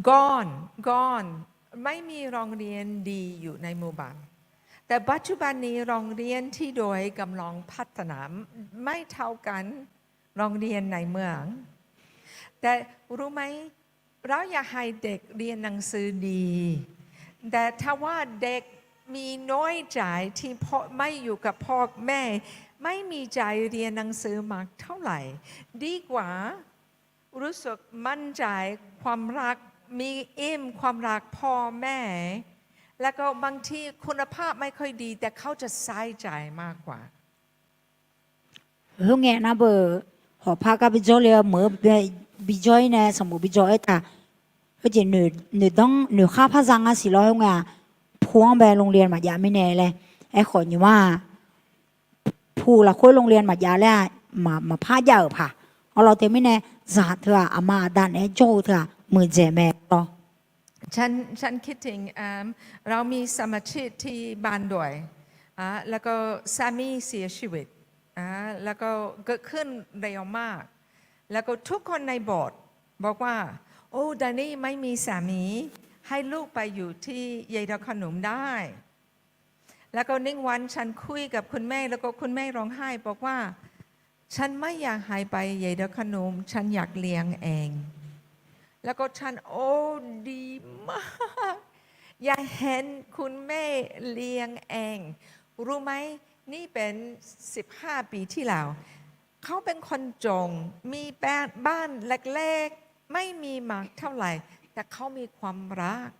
ก่อนไม่มีโรงเรียนดีอยู่ในหมู่บ้านแต่ปัจจุบันนี้โรงเรียนที่โดยกำลังพัฒนาไม่เท่ากันโรงเรียนในเมืองแต่รู้ไหมเราอยากให้เด็กเรียนหนังสือดีแต่ถ้าว่าเด็กมีน้อยใจที่พ่อไม่อยู่กับพ่อแม่ไม่มีใจเรียนหนังสือมากเท่าไหร่ดีกว่ารู้สึกมั่นใจความรักมีความรักพ่อแม่แล้วก็บางทีคุณภาพไม่ค่อยดีแต่เขาจะใส่ใจมากกว่าเฮ้ยไงนะเบอร์หอพักก็ไปจ่อเลยเหมือนไปจ่อยเนี่ยสมมติไปจ่อยแต่เฮ้ยหนูต้องหนูข้าพะจังอ่ะสิร้อยไงพวงไปโรงเรียนมายาไม่แน่เลยไอ้ขออยู่ว่าผู้ละคนโรงเรียนมายาแล้วมาพาเยอะผ่ะเอาเราเต็มไม่แน่จ่าเธออามาดันไอ้โจ้เธอมือเจแม่หรอฉันคิดถึงเรามีสมาชิกที่บ้านด้วยแล้วก็สามีเสียชีวิตแล้วก็เกิดขึ้นเร็วมากแล้วก็ทุกคนในโบสถ์บอกว่าโอ้ดานี่ไม่มีสามีให้ลูกไปอยู่ที่ยายดอกขนมได้แล้วก็นิ่งวันฉันคุยกับคุณแม่แล้วก็คุณแม่ร้องไห้บอกว่าฉันไม่อยากหายไปยายดอกขนมฉันอยากเลี้ยงเองแล้วก็ฉันโอ้ดีมากอยากเห็นคุณแม่เลี้ยงเองรู้ไหมนี่เป็น15 ปีที่แล้วเขาเป็นคนจงมีบ้านเล็กๆไม่มีมากเท่าไหร่แต่เขามีความรัก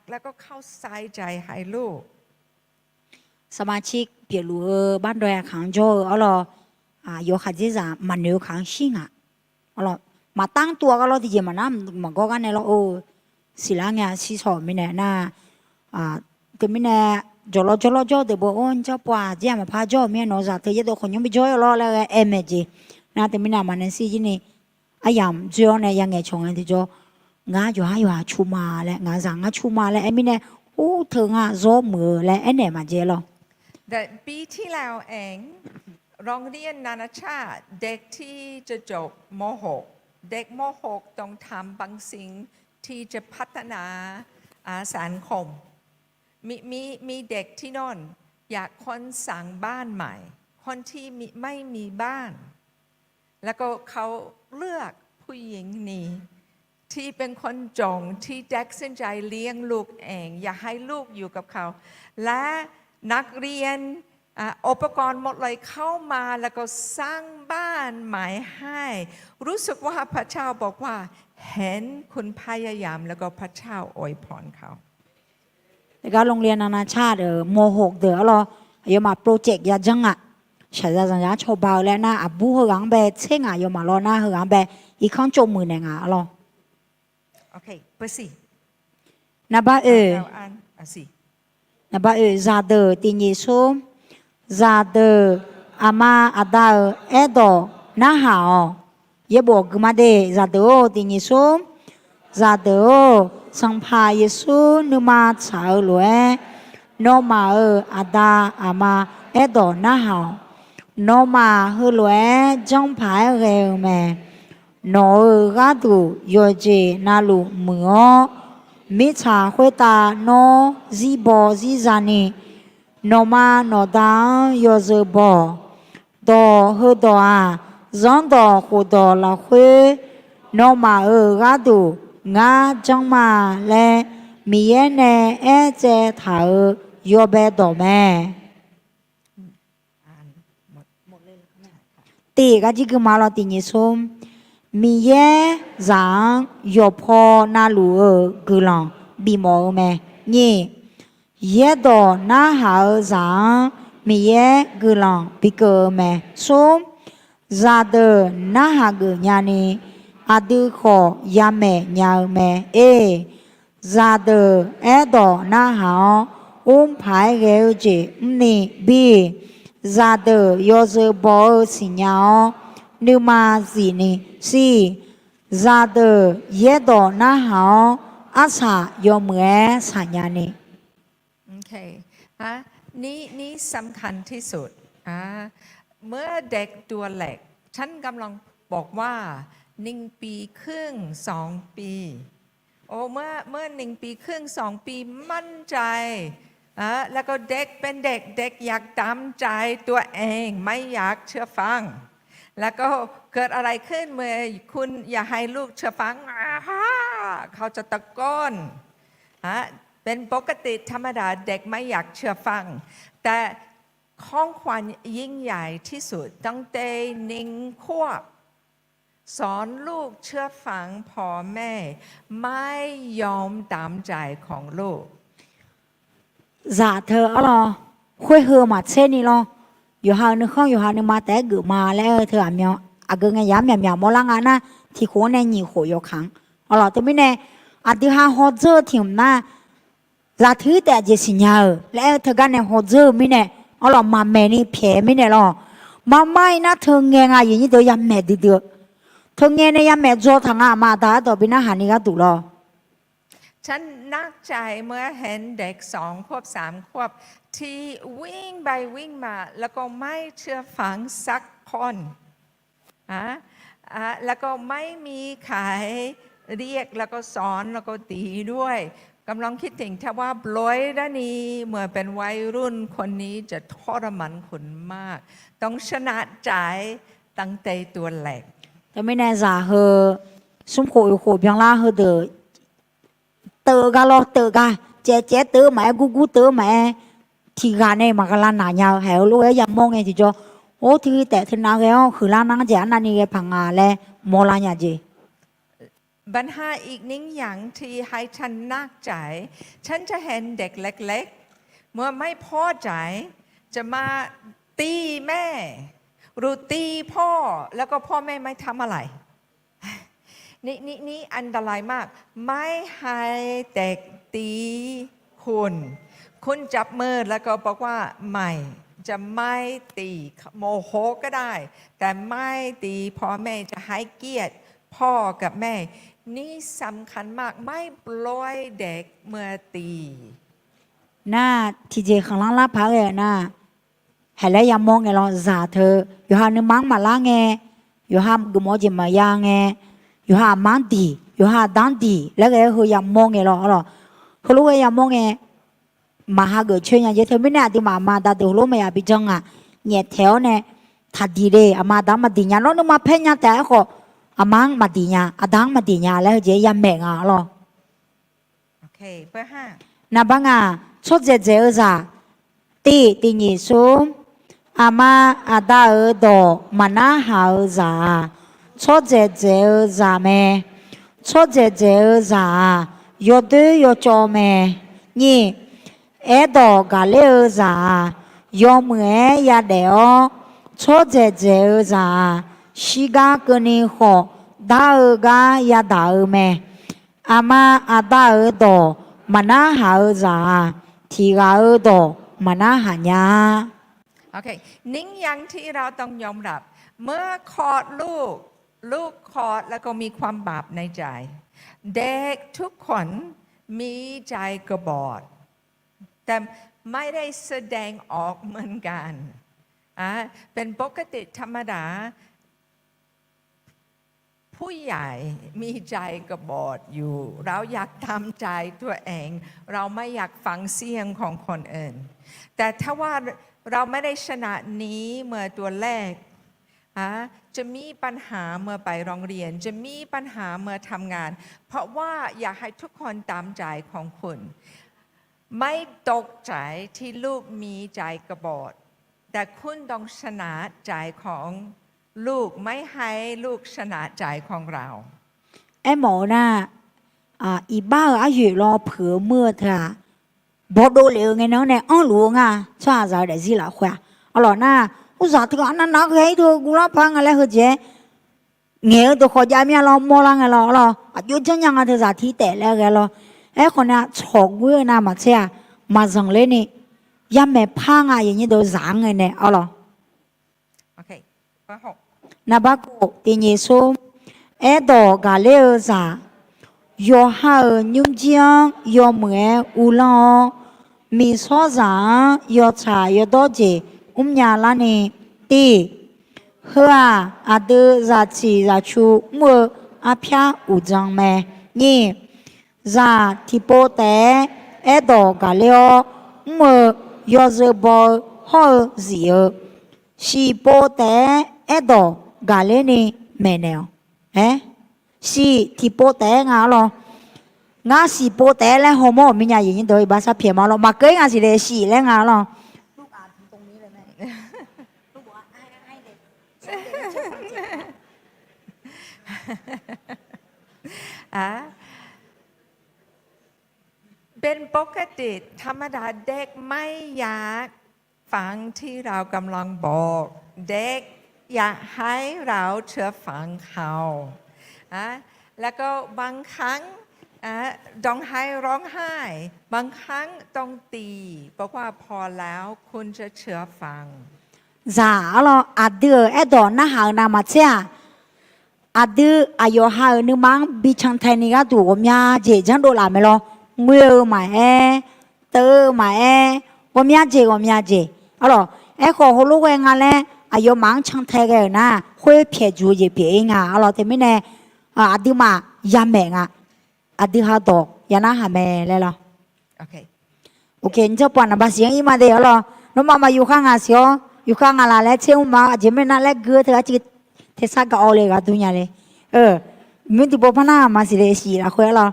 แล้วก็เข้าใส่ใจให้ลูกสมาชิกเปียรูบ้านดอยขังโจเอาล่ะโยขัดเจจามันเนื้อขังชิงอ่ะเอาล่ะมาตั้งตัวก็เราที่จะมานั่งมันก็กันในเราโอ้สิละเงี้ยสิสอบไม่แน่น่ะแต่ไม่แน่จอลเดี๋ยวบอกโอ้เจ้าป่าเจ้ามาพาจ่อเมียน้องสาวเธอจะโดนคนยังไม่จ่อยรอแล้วเอ็มเจนะแต่ไม่น่ามันนั่นสิจีนี่อายามจ่อเนี่ยยังไงชงอันที่จ่องาอยู่ชูมาแล้วงาสั่งชูมาแล้วไอ้ไม่แน่โอ้เธองาจ่อมือแล้วไอ้เนี่ยมาเจหรอแต่ปีที่แล้วเองโรงเรียนนานาชาติเด็กที่จะจบม.6 เด็กม.6 ต้องทำบางสิ่งที่จะพัฒนาสังคมมีเด็กที่นอนอยากคนสั่งบ้านใหม่คนที่ไม่มีบ้านแล้วก็เขาเลือกผู้หญิงนี้ที่เป็นคนจงที่แจ็คสินใจเลี้ยงลูกเองอยากให้ลูกอยู่กับเขาและนักเรียนอุปกรณ์หมดเลยเข้ามาแล้วก็สร้างบ้านใหม่ให้รู้สึกว่าพระเจ้าบอกว่าเห็นคุณพยายามแล้วก็พระเจ้าอวยพรเขาแต่ก็โรงเรียนนานาชาติม.6 เดี๋ยวเราอย่ามาโปรเจกต์ยาจังอ่ะใช้สัญญาชาวบ้านแล้วนะบูเฮงังเบเช่งอ่ะอย่ามารอนะเฮงังเบอีกครั้งจมือเนี่ยอ่ะเราโอเคเปอร์ซี่นะบ้าสินะบ้าซาเดอตินิสุซาเดออามาอาดาเอโดนะฮะเยบอกมาเดซาเดอตินิสุซาเดอสังพาเยซูนุมาชาวลวยโนมาอาดาอามาเอโดนะฮะโนมาฮลวยจังพายเร็วแม่โนกาดูโยเจนาลูมือมิชาคุยตาโนซีบอซีจานีโนมาโนดาโยเซบอดอฮดออาจังดอฮูดอละคุยโนมากาดูงาจังมาเลมีเยเนเอเจถาโยเบดอแม่ตีก็จิกมาลอตินิสุมมีเยจังโยพอนาลูกุลังบีมอแม่นี่เยดอนาหาจัง mi ye gu long bi ge me sum za de na ha ge nya ni a du kho ya me nya me e za de e do na ha phai ge ji ni bi za de yo ze bo si nya nu ma si ni si za de ye do na ha a sa yo mue sa nya ni โอเคนี่สำคัญที่สุดเมื่อเด็กตัวเล็กฉันกำลังบอกว่า1 ปีครึ่ง2 ปีโอ้เมื่อ1 ปีครึ่ง2 ปีมั่นใจแล้วก็เด็กเป็นเด็กอยากตามใจตัวเองไม่อยากเชื่อฟังแล้วก็เกิดอะไรขึ้นเมื่อคุณอยากให้ลูกเชื่อฟังเขาจะตะโกนเป็นปกติธรรมดาเด็กไม่อยากเชื่อฟังแต่ของขวัญยิ่งใหญ่ที่สุดตั้งแต่1 ขวบสอนลูกเชื่อฟังพ่อแม่ไม่ยอมตามใจของลูก dạ thơ ở lo khuê hơ mà xe ni loอยู่หานึกข้องอยู่หานึกมาแต่กึมาแล้วเธออ่ะเมียวอ่ะกึไงย้ำเมียวมอลังอ่ะนะที่โคในหนีโคยขังอ๋อเหรอแต่ไม่แน่อ่ะที่หาฮอเจอถิ่มนะจะถือแต่จะสิญญาแล้วเธอกันในฮอเจอไม่แน่อ๋อเหรอมาแม่นี่แผลไม่แน่หรอมาไม่นะเธอเงี้ยอ่ะอย่างนี้เดี๋ยวยามแม่ดีๆเธอเงี้ยในยามแม่จ่อทางอ่ะมาตาต่อไปนะหานี่ก็ถูกหรอฉันนักใจเมื่อเห็นเด็ก2 ขวบ3 ขวบที่วิ่งไปวิ่งมาแล้วก็ไม่เชื่อฟังสักคนแล้วก็ไม่มีใครเรียกแล้วก็สอนแล้วก็ตีด้วยกำลังคิดถึงถ้าว่าปล่อยด้านนี้เมื่อเป็นวัยรุ่นคนนี้จะทรมานคนมากต้องชนะใจตั้งแต่ตัวเล็กแต่ไม่แน่จ่าเฮอสมโคยโคเพียงล่าเฮอเดอเตอกันรอเตอกันเจ๊เตอไหมกูเตอไหมที่การเนี่ยมันก็ล้านหนาเงาแหวรู้ไอ้ยังมองไงที่จะโอ้ที่แต่ที่นั่งแล้วคือล้านนั่งเจ้านั่นนี่แกพังงาเลยมอลานยาจีปัญหาอีกหนึ่งอย่างที่ให้ฉันนักใจฉันจะเห็นเด็กเล็กๆเมื่อไม่พอใจจะมาตีแม่หรือตีพ่อแล้วก็พ่อแม่ไม่ทำอะไรนี่อันตรายมากไม่ให้เด็กตีคุณจับมือแล้วก็บอกว่าไม่จะไม่ตีโมโหก็ได้แต่ไม่ตีพ่อแม่จะให้เกียรติพ่อกับแม่นี่สำคัญมากไม่ปล่อยเด็กเมื่อตีน่าที่เจข้างล่างลาพักเลยน่าเห็นแล้วยังมองไงเราจ่าเธออยู่หานึกมั้งมาล่างไงอยู่หามกุมอจิมายางไงอยู่หามันดีอยู่หาดันดีแล้วก็เขายังมองไงเราเขารู้ว่ายังมองไงมาหาเกิดเชื่อยังเยอะเธอไม่แน่ที่มาตาเดี๋ยวรู้ไหมอ่ะพี่จังอ่ะเนี่ยแถวเนี่ยถ้าดีเลยอามาดังมาดีเนี่ยเรานึกมาเพ่งเนี่ยแต่เขาอามังมาดีเนี่ยอาดังมาดีเนี่ยแล้วเจยังแม่งอ่ะหรอโอเคเบอร์5那帮啊，出这这啥？第二首，阿妈阿大耳朵嘛那好啥？出这这啥咩？出这这啥？有对有做咩？你耳朵咖喱啥？有咩呀的哦？出这这啥？西嘎跟你好，大耳嘎呀大耳咩？阿妈阿大耳朵。มานาหาจ้าทีกาโตมานาหายาโอเคนิ่งยังที่เราต้องยอมรับเมื่อคลอดลูกคลอดแล้วก็มีความบาปในใจเด็กทุกคนมีใจกระบอดแต่ไม่ได้แสดงออกเหมือนกันเป็นปกติธรรมดาผู้ใหญ่มีใจกระบอดอยู่เราอยากทำใจตัวเองเราไม่อยากฟังเสียงของคนอื่นแต่ถ้าว่าเราไม่ได้ชนะนี้เมื่อตัวแรกจะมีปัญหาเมื่อไปโรงเรียนจะมีปัญหาเมื่อทำงานเพราะว่าอยากให้ทุกคนตามใจของคุณไม่ตกใจที่ลูกมีใจกระบอดแต่คุณต้องชนะใจของลูกไม่ให้ลูกชนะใจของเราไอ้หมอน่ะอีบ้าอายุรอเผือเมื่อเธอ bỏ đồ liệu nghe nó này ăn lúa nga cho giờ để gì là khỏe alors na u giờ thì anh nó cái thôi cũng là phăng lại hơi chế nghe tôi khó giải miệng lo mua lăng lo lo à chú chân nhang thì giờ thì tệ lại cái lo ấy còn nè chọc người na mà xe mà dừng lên nè ya mẹ phăng à như đồ giang này nè alors โอเคข้อหก na bác cụ thì nhớ số ấy đồ gà leo giả yo ha nhung chiang yo mẹ u lo mi so giả yo cha yo do gì nhà la nè đi hơ à đưa ra chỉ ra chu mua à pia u giang mẹ nhỉ ra thì bộ té ấy đồ gà leo mua yo giờ bỏ họ gì si bộ té ấy đồ gà leo nè mẹ nè si thì bộ té ngã lo ngã si bộ té lên hồ mò mình nhà gì đôi bà sa phiền mà lo mà cưới ngã si để si lên ngã loเป็นปกติธรรมดาเด็กไม่อยากฟังที่เรากำลังบอกเด็กอยากให้เราเชื่อฟังเขาแล้วก็บางครั้งต้องให้ร้องไห้บางครั้งต้องตีบอกว่าพอแล้วคุณจะเชื่อฟัง giả lo à đưa ấy đó na hàng na mà xe à đưa à yo hàng nữ mang bị chẳng thành này cái đủ nhà dễ chẳng đồ làm lo mưa mà tơ mà nhà dễ alo ấy khó hồ lúc quen ngà lẽ à yo mang chẳng thành cái na hơi phía chú gì phía ngà alo thế mới nè à đưa mà ya mẹ ngà à đưa hà đồ ya na hà mẹ lên lo โอเค ok cho bọn nó bác sĩ ý mà đây alo nó mà yêu khang à xíuอยู่ข้างอะไรแล้วเชื่อมาอาจจะไม่น่าเล็กเกลือเธออาจจะเทสักก็เอาเลยกับตัวนี้เลยมึงที่บอกพน้ามาสิเลยสิละคุยละ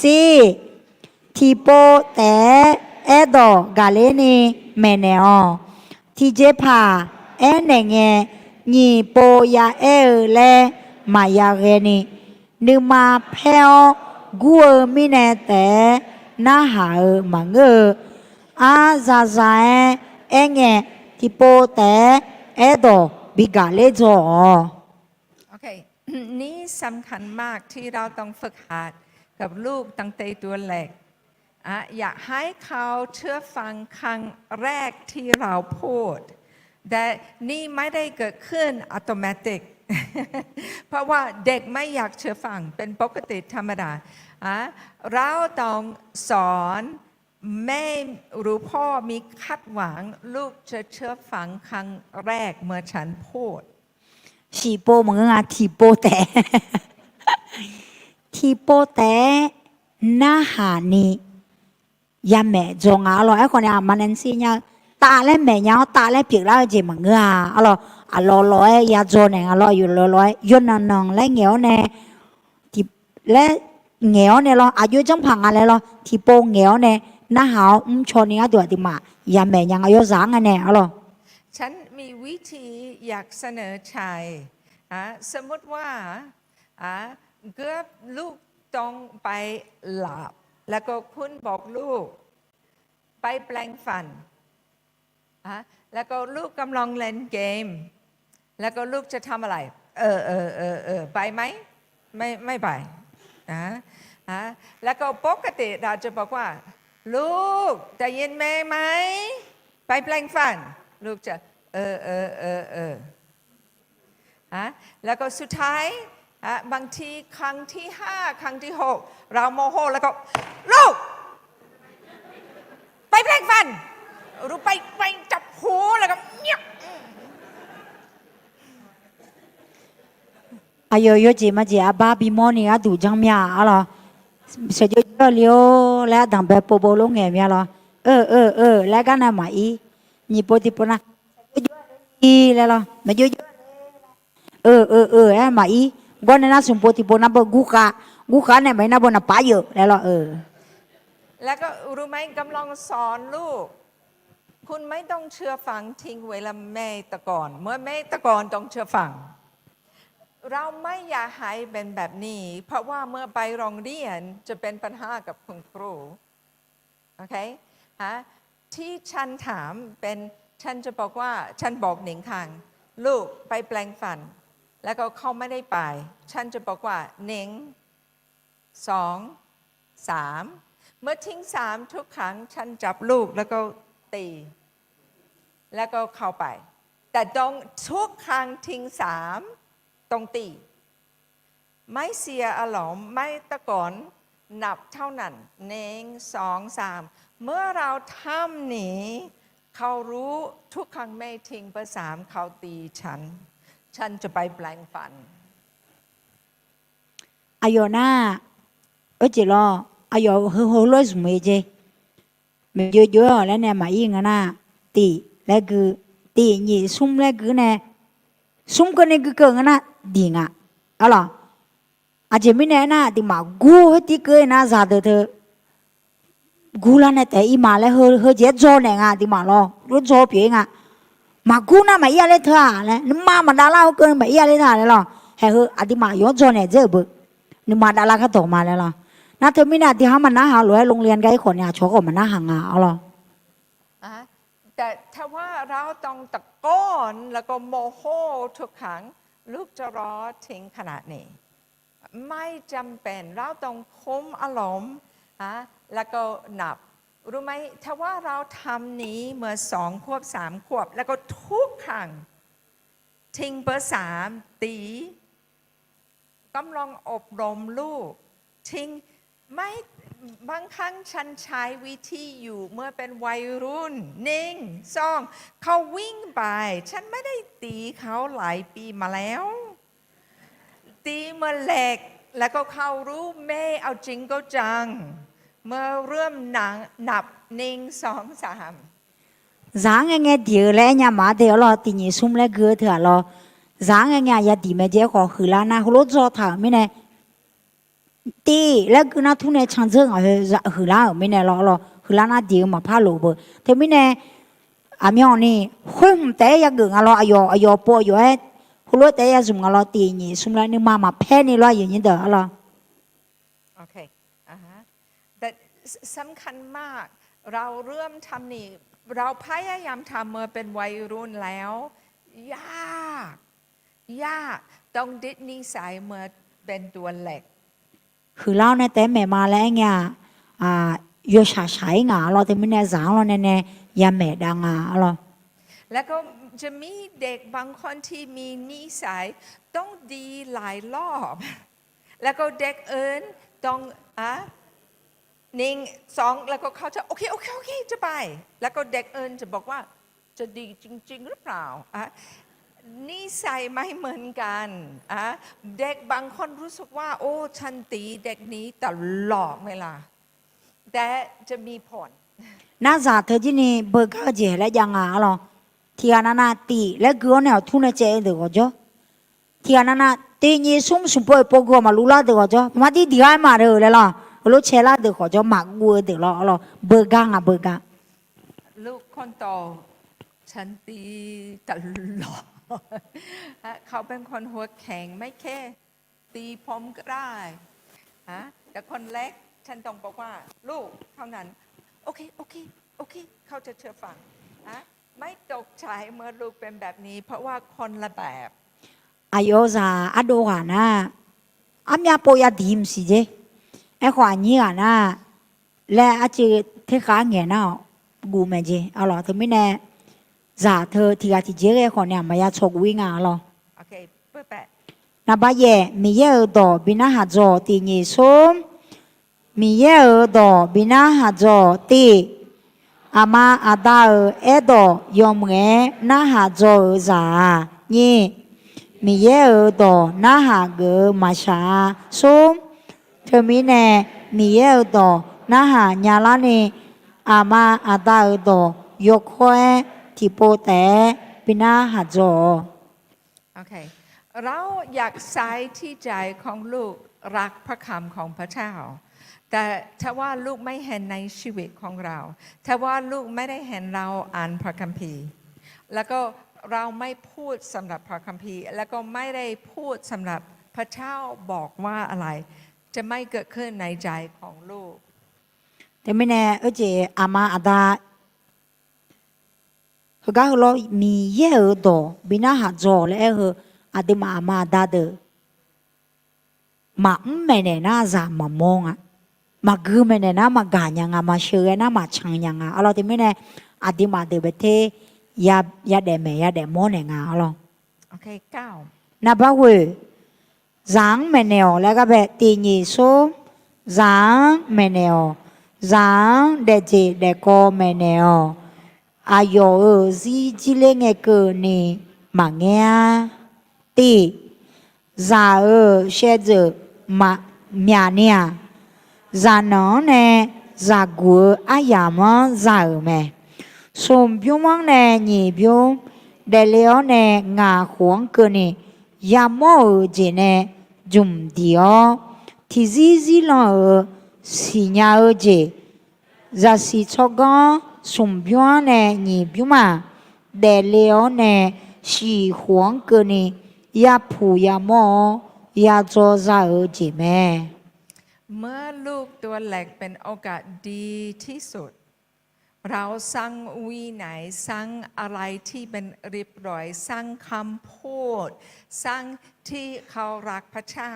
สิที่โปแต่เอดอกาเลนีเมเนอที่เจ็บผ้าเอเนเงนี่โปยาเอเลมายาเกนีนึมาเพลกูมิเนแต่น่าหามังอาซาซาเอเงที่โปแต่เอดอบิกาเลจอ โอเค นี่สำคัญมากที่เราต้องฝึกหัดกับลูกตั้งแต่ตัวเล็กอยากให้เขาเชื่อฟังครั้งแรกที่เราพูดแต่นี่ไม่ได้เกิดขึ้นอัตโนมัติ เพราะว่าเด็กไม่อยากเชื่อฟังเป็นปกติธรรมดาเราต้องสอนแม่หรือพ่อมีคาดหวังลูกจะเชื่อฟังครั้งแรกเมื่อฉันพูดที่โปมึงอ่ะที่โปแต่ที่โปแต่น่าหานี่ยาแม่จงอ่ะเราไอ้คนเนี่ยมันนั่นสิเนี่ยตาเล่แม่เนี่ยตาเล่เปียกแล้วจะมึงอ่ะเราร้อยยาจงเนี่ยเราอยู่ร้อยย้อนนองและเหนียวเนี่ยที่และเหนียวเนี่ยเราอายุจังพังอะไรเราที่โปเหนียวเนี่ยน่าหาชนเนี่ยตัวที่มายาแม่ยังอายุสางเนี่ยเราฉันมีวิธีอยากเสนอชัยสมมติว่าเกือบลูกต้องไปหลับแล้วก็คุณบอกลูกไปแปลงฟันแล้วก็ลูกกำลังเล่นเกมแล้วก็ลูกจะทำอะไรไปไหมไม่ไปแล้วก็ปกติเราจะบอกว่าลูกได้ยินแม่ไหมไปแปลงฟันลูกจะแล้วก็สุดท้ายบางทีครั้งที่5ครั้งที่6เราโมโหแล้วก็ลูกไปแปลงฟันหรือไปจับหูแล้วก็เนี่ยอายุเยอะจีมาจีอาบ้าบีมอนี่อาดูจังเมียอะไรเสียเยอะเลี้ยวแล้วดังแบบโปโบลงเงี้ยเมียหรอแล้วกันนะมาอีนี่ปกติปนะอีแล้วหรอไม่เยอะมาอีก่อนนั้นสมปกติปนะบอกกูกะเนี่ยไม่น่าบอกนะป้าเยอะแล้วหรอแล้วก็รู้ไหมกำลังสอนลูกคุณไม่ต้องเชื่อฟังทิ้งเวลาแม่ตะก่อนเมื่อแม่ตะก่อนต้องเชื่อฟังเราไม่อยากให้เป็นแบบนี้เพราะว่าเมื่อไปโรงเรียนจะเป็นปัญหากับคุณครูโอเค ฮะที่ฉันถามเป็นฉันจะบอกว่าฉันบอกหนิงคังลูกไปแปลงฟันแล้วก็เขาไม่ได้ไปฉันจะบอกว่าหนิง2 3เมื่อทิ้ง3ทุกครั้งฉันจับลูกแล้วก็ตีแล้วก็เข้าไปแต่ต้องทุกครั้งทิ้ง3ต้องตีไม่เสียอารมณ์ไม่ตะโกนนับเท่านั้น1 2 3เมื่อเราทำนี้เขารู้ทุกครั้งไม่ทิ้งเบอร์3เขาตีฉันจะไปแปลงฟันอายุน่าจีรออายุหัวร้อยสมัยเจไม่เยอะๆแล้วเนี่ยมาอีกนะตีแล้วคือตีนี่ซุ่มแล้วคือเนี่ยซุ่มกันเนี่ยคือเกินนะดีงะอะไรอาจจะไม่แน่นะที่มากูที่เกินนะซาเดเธอกูละเนี่ยแต่อีมาแล้วเฮเจ๊จอเนี่ยงะที่มาล้อรู้จอเพียงะมากูนะมาอีอะไรเธอเลยนึกมาดาราเกินมาอีอะไรเธอเลยล่ะเฮ้ยอาทิมาย้อนจอเนี่ยเจ๊บุนึกมาดาราก็ตกมาแล้วล่ะน่าเธอไม่น่าที่หามันน่าหาหรือโรงเรียนไกด์คนเนี่ยชกออกมันน่าหางะเอาล่ะแต่ถ้าว่าเราต้องตะโกนแล้วก็โมโหทุกครั้งลูกจะรอทิ้งขนาดนี้ไม่จำเป็นเราต้องคุมอารมณ์แล้วก็นับรู้ไหมถ้าว่าเราทำนี้เมื่อ2 ขวบ3 ขวบแล้วก็ทุกครั้งทิ้งเบอร์3ตีกำลังอบรมลูกทิ้งไม่บางครั้งฉันใช้วิธีอยู่เมื่อเป็นวัยรุ่น1 2เขาวิ่งไปฉันไม่ได้ตีเขาหลายปีมาแล้วตีเมื่อเล็กแล้วก็เขารู้แม่เอาจริงก็จังเมื่อเริ่มนับ1 2 3rằng anh nghe điều lẽ nhà má điều lo thì nhỉ sum lẽ gỡ thừa lo rằng anh nghe ya đi mấy giờ khó khử la na hốt cho thảo mấy này đi lẽ cứ na thu này chẳng dưng ở khử la ở mấy này lo khử la na điều mà pha lỗ bờ thế mấy này à mèo này không té ya gừng à lo ayo po ayo hết hốt té ya dùng à lo thì nhỉ sum lẽ nhưng mà phe này lo gì như đó lo โอเคแต่สำคัญมากเราเริ่มทำนี่เราพยายามทำเมื่อเป็นวัยรุ่นแล้วยากต้องดิดนิสัยเมื่อเป็นตัวเล็ก คือเราเนี่ยแต่แม่มาแล้วเนี่ยยศใช้งาเราแต่ไม่แน่สางเราเนี่ยยาแม่ดังเราแล้วก็จะมีเด็กบางคนที่มีนิสัยต้องดีหลายรอบแล้วก็เด็กอื่นต้อง1 2แล้วก็เขาจะโอเคจะไปแล้วก็เด็กอื่นจะบอกว่าจะดีจริงๆหรือเปล่านิสัยไม่เหมือนกันเด็กบางคนรู้สึกว่าโอ้ฉันตีเด็กนี้ตลอดเวลาแต่จะมีผลน่าจะเธอที่นี่เบิกข้าเจแล้วยังหรอที่อันนั้นตีแล้วก็เนี่ยทุนเจเด็กก็จ้ะที่อันนั้นตีนี่สุ่มไปปกมาลุลาเด็กก็จ้ะมาที่ดีให้มาเลยล่ะลูกเชล่าเด็กก็จะหมักวัวเด็กเราเบิกกังลูกคนโตฉันตีตลอดเขาเป็นคนหัวแข็งไม่แค่ตีผมก็ได้แต่คนเล็กฉันต้องบอกว่าลูกเท่านั้นโอเคเขาจะเชื่อฟังไม่ตกใจเมื่อลูกเป็นแบบนี้เพราะว่าคนละแบบอายุจะอดูกันนะอามีปอยดีมสิเจไอ้ขวานนี้กันนะและอาจจะเทค้างเงี้ยนะกูไม่เจเอาหรอเธอไม่แน่จ่าเธอที่อาทิตย์เจไอ้คนเนี่ยมายาชกวิ่งหรอโอเคเปิดแปะนับเย่มีเยอะต่อบินาหาจอตีนี่ส้มมีเยอะต่อบินาหาจอตีอามาอาดาเอดอยอมเงนาหาจอจ่านี่มีเยอะต่อนาหาเกมาชาส้มเธอมีแน่มีเยอะต่อนาหาญาลานีอามาอาดาต่อยกข้อที่โปแต่บินาหาจอโอเคเราอยากใส่ที่ใจของลูกรักพระคำของพระเจ้าแต่ถ้าว่าลูกไม่เห็นในชีวิตของเราถ้าว่าลูกไม่ได้เห็นเราอ่านพระคัมภีร์แล้วก็เราไม่พูดสำหรับพระคัมภีร์แล้วก็ไม่ได้พูดสำหรับพระเจ้าบอกว่าอะไรจะไม่เกิดขึ้นในใจของลูก แต่ไม่แน่เจอามาอาดาเฮก็เรามีเยอะดอบินาหาจอเลยเฮอาดิมาอามาดาเดมาไม่แน่น่าจะมามองอ่ะมากือไม่แน่น่ามาการยังอ่ะมาเชื่อน่ามาชังยังอ่ะเราที่ไม่แน่อาดิมาเดเบเทยาเดเมยาเดโมเนงอ่ะเรา โอเคเก้า นับว่าจังเมเนอแล้วก็แบบตีนีสูจังเมเนอจังเดจิเดโกเมเนออายุซีจิเลงเกนี่มังเงียตีจาเชจมาเมียเนี่ยจานอนเนจากูอายามันจาเมสมบิวมังเนนี่บิวเดเลอเนงาหวงเกนี่ยามโมเจเนจุมดีอที่ซีลอสิญาเจจะสิชกกันสมบิวเนนี่บิวมาเดเลอเนสีหวงเกนี่ยาผูยามโมยาโจซาเจแม่ เมื่อลูกตัวเล็กเป็นโอกาสดีที่สุด เราสร้างวินัยสร้างอะไรที่เป็นเรียบร้อยสร้างคำพูดสร้างที่เขารักพระเจ้า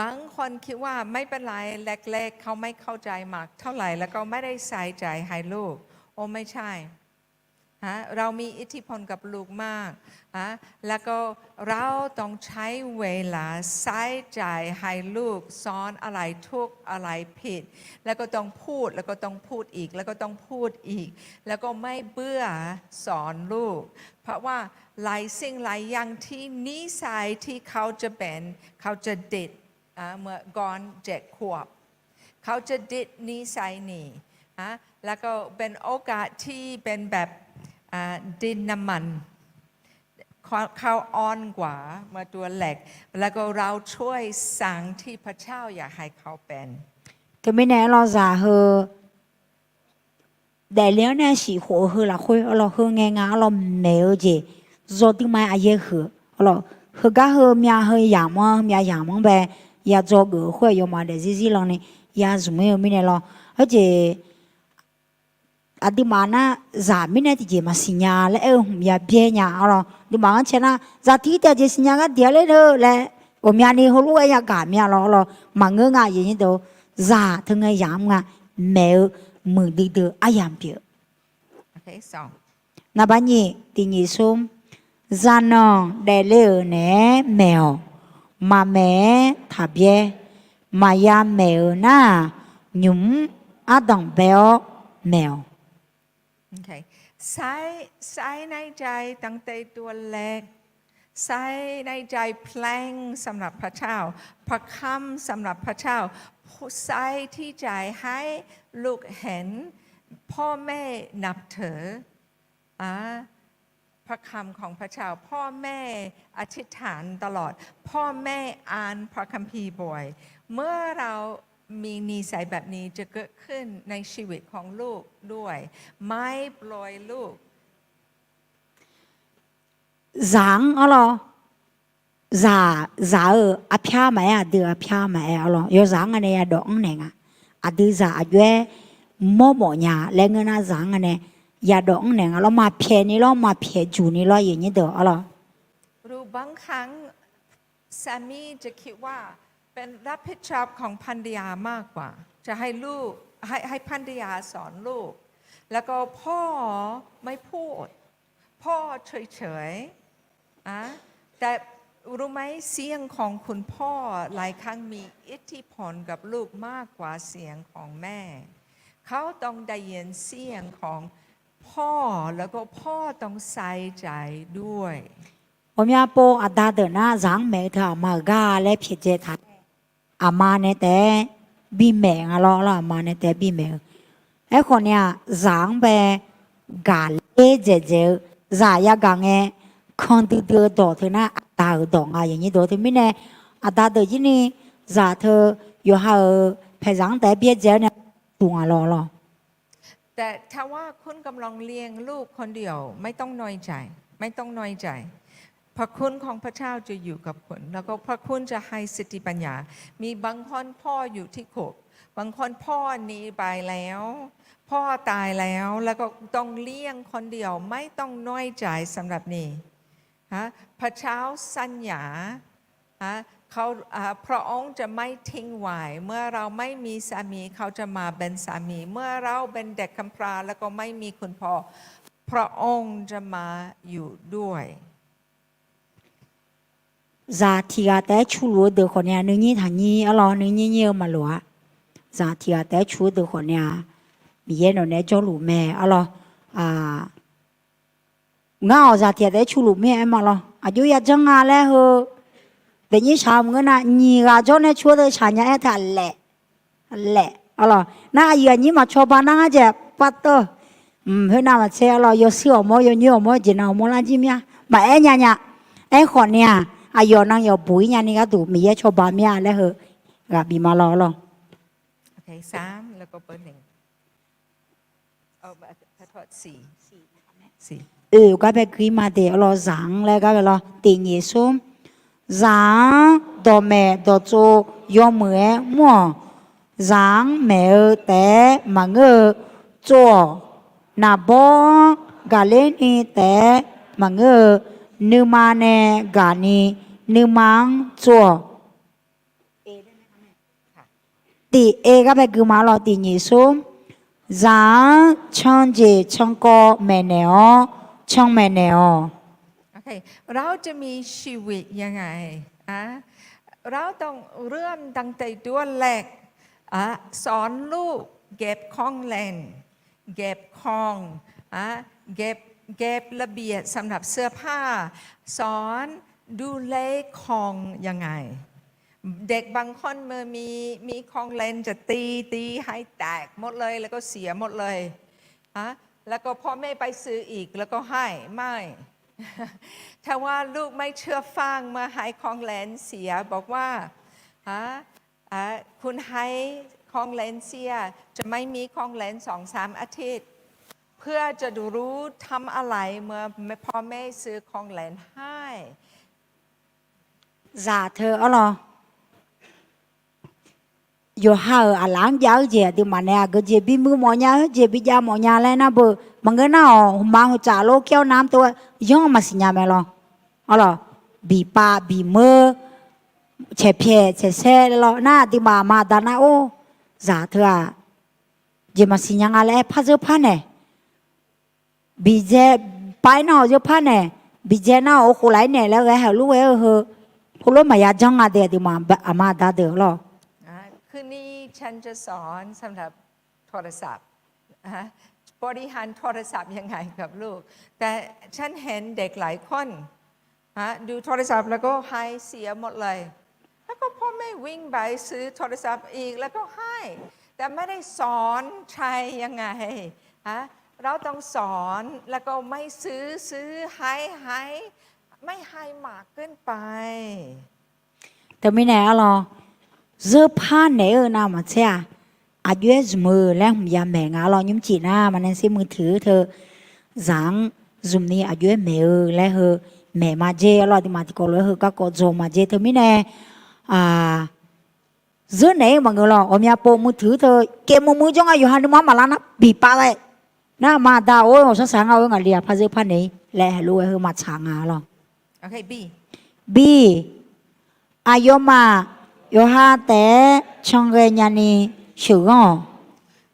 บางคนคิดว่าไม่เป็นไรเล็กๆเขาไม่เข้าใจมากเท่าไหร่แล้วก็ไม่ได้ใส่ใจให้ลูกโอ้ไม่ใช่เรามีอิทธิพลกับลูกมากแล้วก็เราต้องใช้เวลาใส่ใจให้ลูกสอนอะไรทุกอะไรผิดแล้วก็ต้องพูดแล้วก็ต้องพูดอีกแล้วก็ต้องพูดอีกแล้วก็ไม่เบื่อสอนลูกเพราะว่าหลายสิ่งหลายอย่างที่นิสัยที่เขาจะเป็นเขาจะดิดเมื่อก่อน7 ขวบเขาจะดิดนิสัยนี้แล้วก็เป็นโอกาสที่เป็นแบบดินน้ำมันเขาอ่อนกว่าเมื่อตัวเล็กแล้วก็เราช่วยสั่งที่พระเจ้าอยากให้เขาเป็นแต่ไม่แน่เราจะเฮแต่แล้วเนี่ยสิหัวเฮละคุยเราเฮงงาเราไม่เอาเจจอดไม่อาเยเฮเราเฮก็เฮมีเฮอย่างมั้งมีอย่างมั้งแบบอยากจอเกอคุยยมาเดี๋ยวซีเราเนี่ยอยากสมัยไม่แน่เราเจอะดิมานะจามิเนี่ยที่เจมาสิญญาและมีเบียญาเราดิมาเช่นนะจาที่เจสิญญาก็เดียวเลยเด้อและผมยานี่เขารู้ว่าอยากการมีเรามังเงงอย่างนี้ตัวจาทั้งไงยามงะแมวมือดีเด้ออายามเปียโอเค2นับนี้ที่นี่ส้มจานองเดเลเนี่ยแมวมาแม่ทับเย่มายาแมวน่ะยุ่มอาดังเบลแมวโอเคใส่ในใจตั้งแต่ตัวเล็กใส่ในใจเพลงสำหรับพระเจ้าพระคำสำหรับพระเจ้าใส่ที่ใจให้ลูกเห็นพ่อแม่นับถือพระคำของพระเจ้าพ่อแม่อธิษฐานตลอดพ่อแม่อ่านพระคัมภีร์บ่อยเมื่อเรามีนิสัยแบบนี้จะเกิดขึ้นในชีวิตของลูกด้วยไม่ปล่อยลูกrằng alo giả ở phía mẹ đưa phía mẹ alo yo rằng anh ấy đón này à đưa giả dễ mua bộ nhà lên người na rằng anh ấy ya đón này alo mà phía này lo mà phía chủ này lo gì như đó alo รู้บางครั้งสามีจะคิดว่าเป็นรับผิดชอบของภรรยามากกว่าจะให้ลูกให้ภรรยาสอนลูกแล้วก็พ่อไม่พูดพ่อเฉยๆแต่รู้ไหมเสียงของคุณพ่อหลายครั้งมีอิทธิพลกับลูกมากกว่าเสียงของแม่เขาต้องได้ยินเสียงของพ่อแล้วก็พ่อต้องใส่ใจด้วย我们波阿达的那让美的马嘎来撇着他，阿妈呢得比美啊咯啦，阿妈呢得比美。哎，可能让呗嘎来着着，让呀讲诶，看到的多的那阿达的懂啊，人家多的没呢，阿达的这呢，让他有好培养得别着呢，懂啊咯咯。แต่ถ้าว่าคุณกำลังเลี้ยงลูกคนเดียวไม่ต้องน้อยใจไม่ต้องน้อยใจพระคุณของพระเจ้าจะอยู่กับคุณแล้วก็พระคุณจะให้สติปัญญามีบางคนพ่ออยู่ที่คุก บางคนพ่อหนีไปแล้ว พ่อตายแล้วแล้วก็ต้องเลี้ยงคนเดียวไม่ต้องน้อยใจสำหรับนี่ฮะพระเจ้าสัญญาฮะเขาพระองค์จะไม่ทิ้งไว้เมื่อเราไม่มีสามีเขาจะมาเป็นสามีเมื่อเราเป็นเด็กกำพร้าแล้วก็ไม่มีคุณพ่อพระองค์จะมาอยู่ด้วย giá thì à té chú lúa được khỏi nhà nữ nhi thằng nhi ở lo nữ nhi nhiều mà lúa giá thì à té chú được khỏi nhà bị yên rồi nè cho lũ mẹ ở lo ngao giá thì à té chú lũ mẹ em mà lo chú ya chẳng à lẽ hơ để như sao người na nhì gà cho nè chú tới trả nhà thật lẹ ở lo na giờ như mà cho bà na chứ bắt tơ hôm nào mà xe lo yo sửa mua yo nhiều mua chỉ nào mua là gì mía mà em nhà em khỏi nhà giờ năng giờ bụi nhà này cái tủ mía cho bà mía lẽ hơ gặp bị mà lo lo โอเค3แล้วก็เบอร์1เอาขอโทษ4 cái bé kia mà để lo giảng lại cái lo tiền nhị số giảng đồ mẹ đồ cho yo mẹ mua giảng mẹ té mà ngơ cho nà bó gà lên đi té mà ngơ nữ mà nè gà ni nữ mang cho tỷ cái bé kia mà lo tiền nhị số giá chọn gì chọn có mẹ nèo chọn mẹ nèo โอเคเราจะมีชีวิตยังไงเราต้องเริ่มตั้งแต่ตัวแรกสอนลูกเก็บของเล่นเก็บของเก็บระเบียบสำหรับเสื้อผ้าสอนดูแลของยังไงเด็กบางคนเมื่อมีของเล่นจะตีให้แตกหมดเลยแล้วก็เสียหมดเลยแล้วก็พ่อแม่ไปซื้ออีกแล้วก็ให้ไม่ ถ้าว่าลูกไม่เชื่อฟังเมื่อให้ของเล่นเสียบอกว่าคุณให้ของเล่นเสียจะไม่มีของเล่น2-3 อาทิตย์เพื่อจะดูรู้ทำอะไรเมื่อพ่อแม่ซื้อของเล่นให้ dạ thưa ở lo yo ha lang giáo gì thì mà nè cái gì bị mưa mỏ nhà gì bị da mỏ nhà lên na bờ mà cái nào mang trả lô kéo nam tôi yong mà xin nhà mẹ lo ở lo bị pa bị mưa chạy phe chạy xe lo na thì mà đã na ô dạ thưa à gì mà xin nhà lại phá giờ phá nè bị giờ bài nào giờ phá nè bị giờ nào ô cô lấy nèแล้วcái hảo lúc ấy hơ cô lúc mà ya chẳng à để thì mà đã được lo คืนนี้ฉันจะสอนสำหรับโทรศัพท์บริหารโทรศัพท์ยังไงกับลูกแต่ฉันเห็นเด็กหลายคนดูโทรศัพท์แล้วก็ให้เสียหมดเลยแล้วก็พ่อแม่วิ่งไปซื้อโทรศัพท์อีกแล้วก็ให้แต่ไม่ได้สอนใช้ยังไงเราต้องสอนแล้วก็ไม่ซื้อให้ไม่ให้มากเกินไป แต่ไม่แน่หรอgiờ pha nè nào mà xe dưới mưa lẽ không dám mẹ ngã lo nhúng chị na mà nên xemมือถือเธอ giảng dùng ni dưới mẹ lẽ hơ mẹ mà dê lo thì mà thì có lẽ hơ các cô dồ mà dê thôi mới nè giờ này mà người lo nhà bộมือถือเธอเกมมือจ้องอายุหันมามาล้านบีบปากเลยน่ามาดาวโอ้ยสังเอาเงาเลียพาเจพานี่แลรู้ว่าเฮมาช้างอ่ะหรอโอเค B อายุมาโยฮาแต่ช่องเรียนยันนี่ชื่อ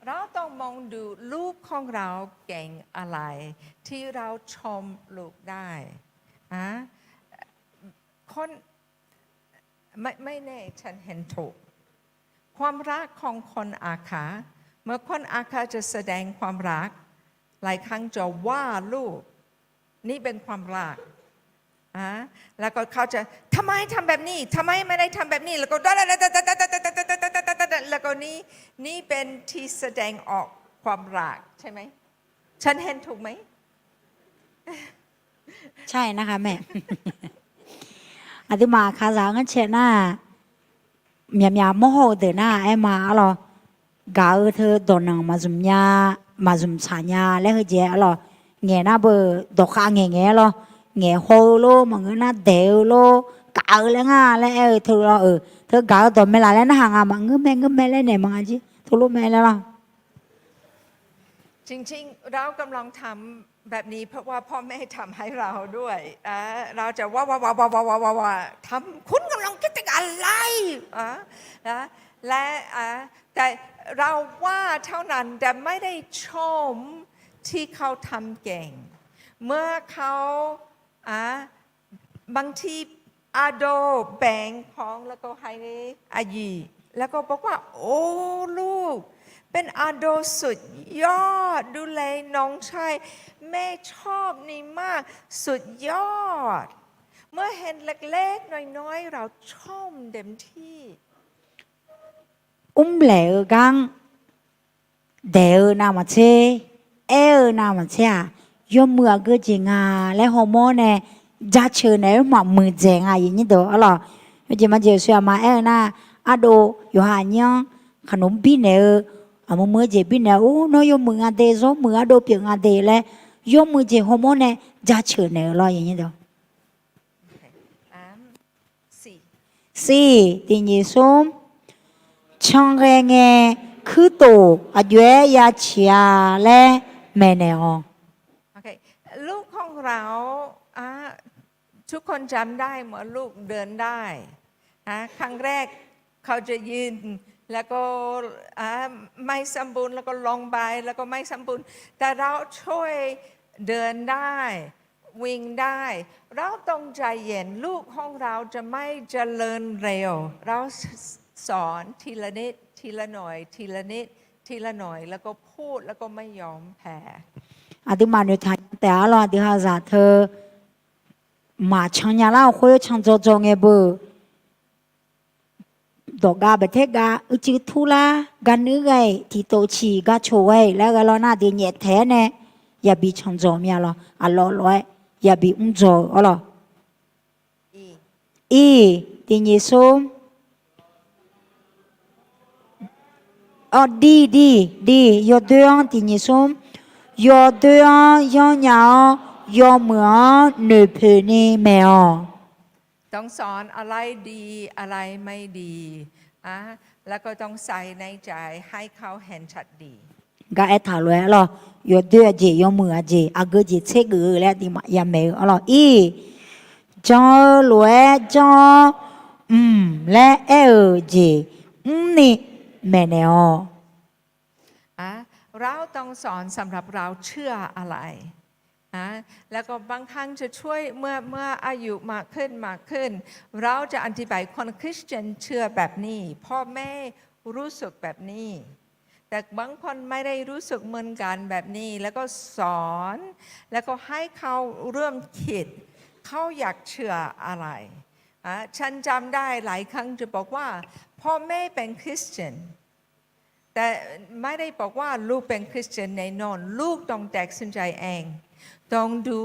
เราต้องมองดูลูกของเราเก่งอะไรที่เราชมลูกได้คนไม่แน่ฉันเห็นถูกความรักของคนอาคาเมื่อคนอาคาจะแสดงความรักหลายครั้งจะว่าลูกนี่เป็นความรักแล้วก็เขาจะทำไมทำแบบนี้ทำไมไม่ได้ทำแบบนี้แล้วก็แล้วก็นี่เป็นที่แสดงออกความรักใช่ไหมฉันเห็นถูกไหมใช่นะคะแม่อาทิมาคาซางั้นเชน่าเมียโมโหเดินหน้าไอ้มาหรอกาเธอโดนนางมาจุมยามาจุมฉายาแล้วเฮเจ้หรอเงี้ยน่าเบอร์ดอกข้างเงี้ยหรอเงี้ยโฮโลมังเงินน่าเดวโลกาแล้วง่าแล้วเธอเธอกาตัวไม่ละแล้วน่าห่างมังเงินแม่แล้วเนี่ยมังอาจี ทุลุแม่แล้วล่ะ จริงๆเรากำลังทำแบบนี้เพราะว่าพ่อแม่ทำให้เราด้วยเราจะว่าทำคุณกำลังคิดถึงอะไรนะและแต่เราว่าเท่านั้นแต่ไม่ได้ชมที่เขาทำเก่ง เมื่อเขาบางทีอาโดแบ่งของแล้วก็ให้อายีแล้วก็บอกว่าโอ้ลูกเป็นอาโดสุดยอดดูแลน้องชายแม่ชอบนี่มากสุดยอด เมื่อเห็นเล็กๆน้อยๆเราชมเต็มที่ แหลกังเดอนามาเชเอนามาเชยอมมือก็จริงและฮอร์โมนเนี่ยจะเชิญเนี่ยมามือเจงอย่างนี้เด้ออะไรยจะมาเจอเสียมานะอาโดอยู่หายังขนมปีเนี่ยมือเจปีเนี่ยโอ้น้อยยอมมือเดซมืออาโดเปียงเดเลยยอมมือเจฮอร์โมนเนี่ยจะเชิญเนี่ยอะไรอย่างนี้เด้อสี่ตีนี้ส้มช่างแรงคือโตอายุยาเชียและแม่เนี่ยอ๋อ โอเคลูกของเราทุกคนจำได้เมื่อลูกเดินได้ครั้งแรกเขาจะยืนแล้วก็ไม่สมบูรณ์แล้วก็ลงไปแล้วก็ไม่สมบูรณ์แต่เราช่วยเดินได้วิ่งได้เราต้องใจเย็นลูกของเราจะไม่เจริญเร็วเราสอนทีละนิดทีละหน่อยทีละนิดทีละหน่อยแล้วก็พูดแล้วก็ไม่ยอมแพ้อาทิมานุทัยแต่อะไรที่หาจากเธอมาชังยาล่าคุยชังโจโจเงบุดอกกาเบเทกาอุจิทุลากันนึกไงที่โตชีกาโชไว้แล้วก็เราหน้าเดียนแท้เนี่ยอย่าบีชังโจมีอะไรอ่ะรอร้อยอย่าบีโจอะไรตีนี้ส้มอ๋อดียอดเดือนตีนี้ส้มยอดเดือนยอดยาวยอดเหมือนเนื้อเพนี่แมวต้องสอนอะไรดีอะไรไม่ดีแล้วก็ต้องใส่ในใจให้เขาเห็นชัดดีก็ไอ้ถาเลยหรอยอดเดือนจียอดเหมือนจีอากูจีเช็คกูแล้วที่มายามแมวหรอจอรวยจอและจีนี่แม่เนี่ยเราต้องสอนสำหรับเราเชื่ออะไรแล้วก็บางครั้งจะช่วยเมื่ออายุมากขึ้นเราจะอธิบายคนคริสเตียนเชื่อแบบนี้พ่อแม่รู้สึกแบบนี้แต่บางคนไม่ได้รู้สึกเหมือนกันแบบนี้แล้วก็สอนแล้วก็ให้เขาเริ่มคิดเขาอยากเชื่ออะไรฉันจำได้หลายครั้งจะบอกว่าพ่อแม่เป็นคริสเตียนแต่ไม่ได้บอกว่าลูกเป็นคริสเตียนแน่นอนลูกต้องตัดสินใจเองต้องดู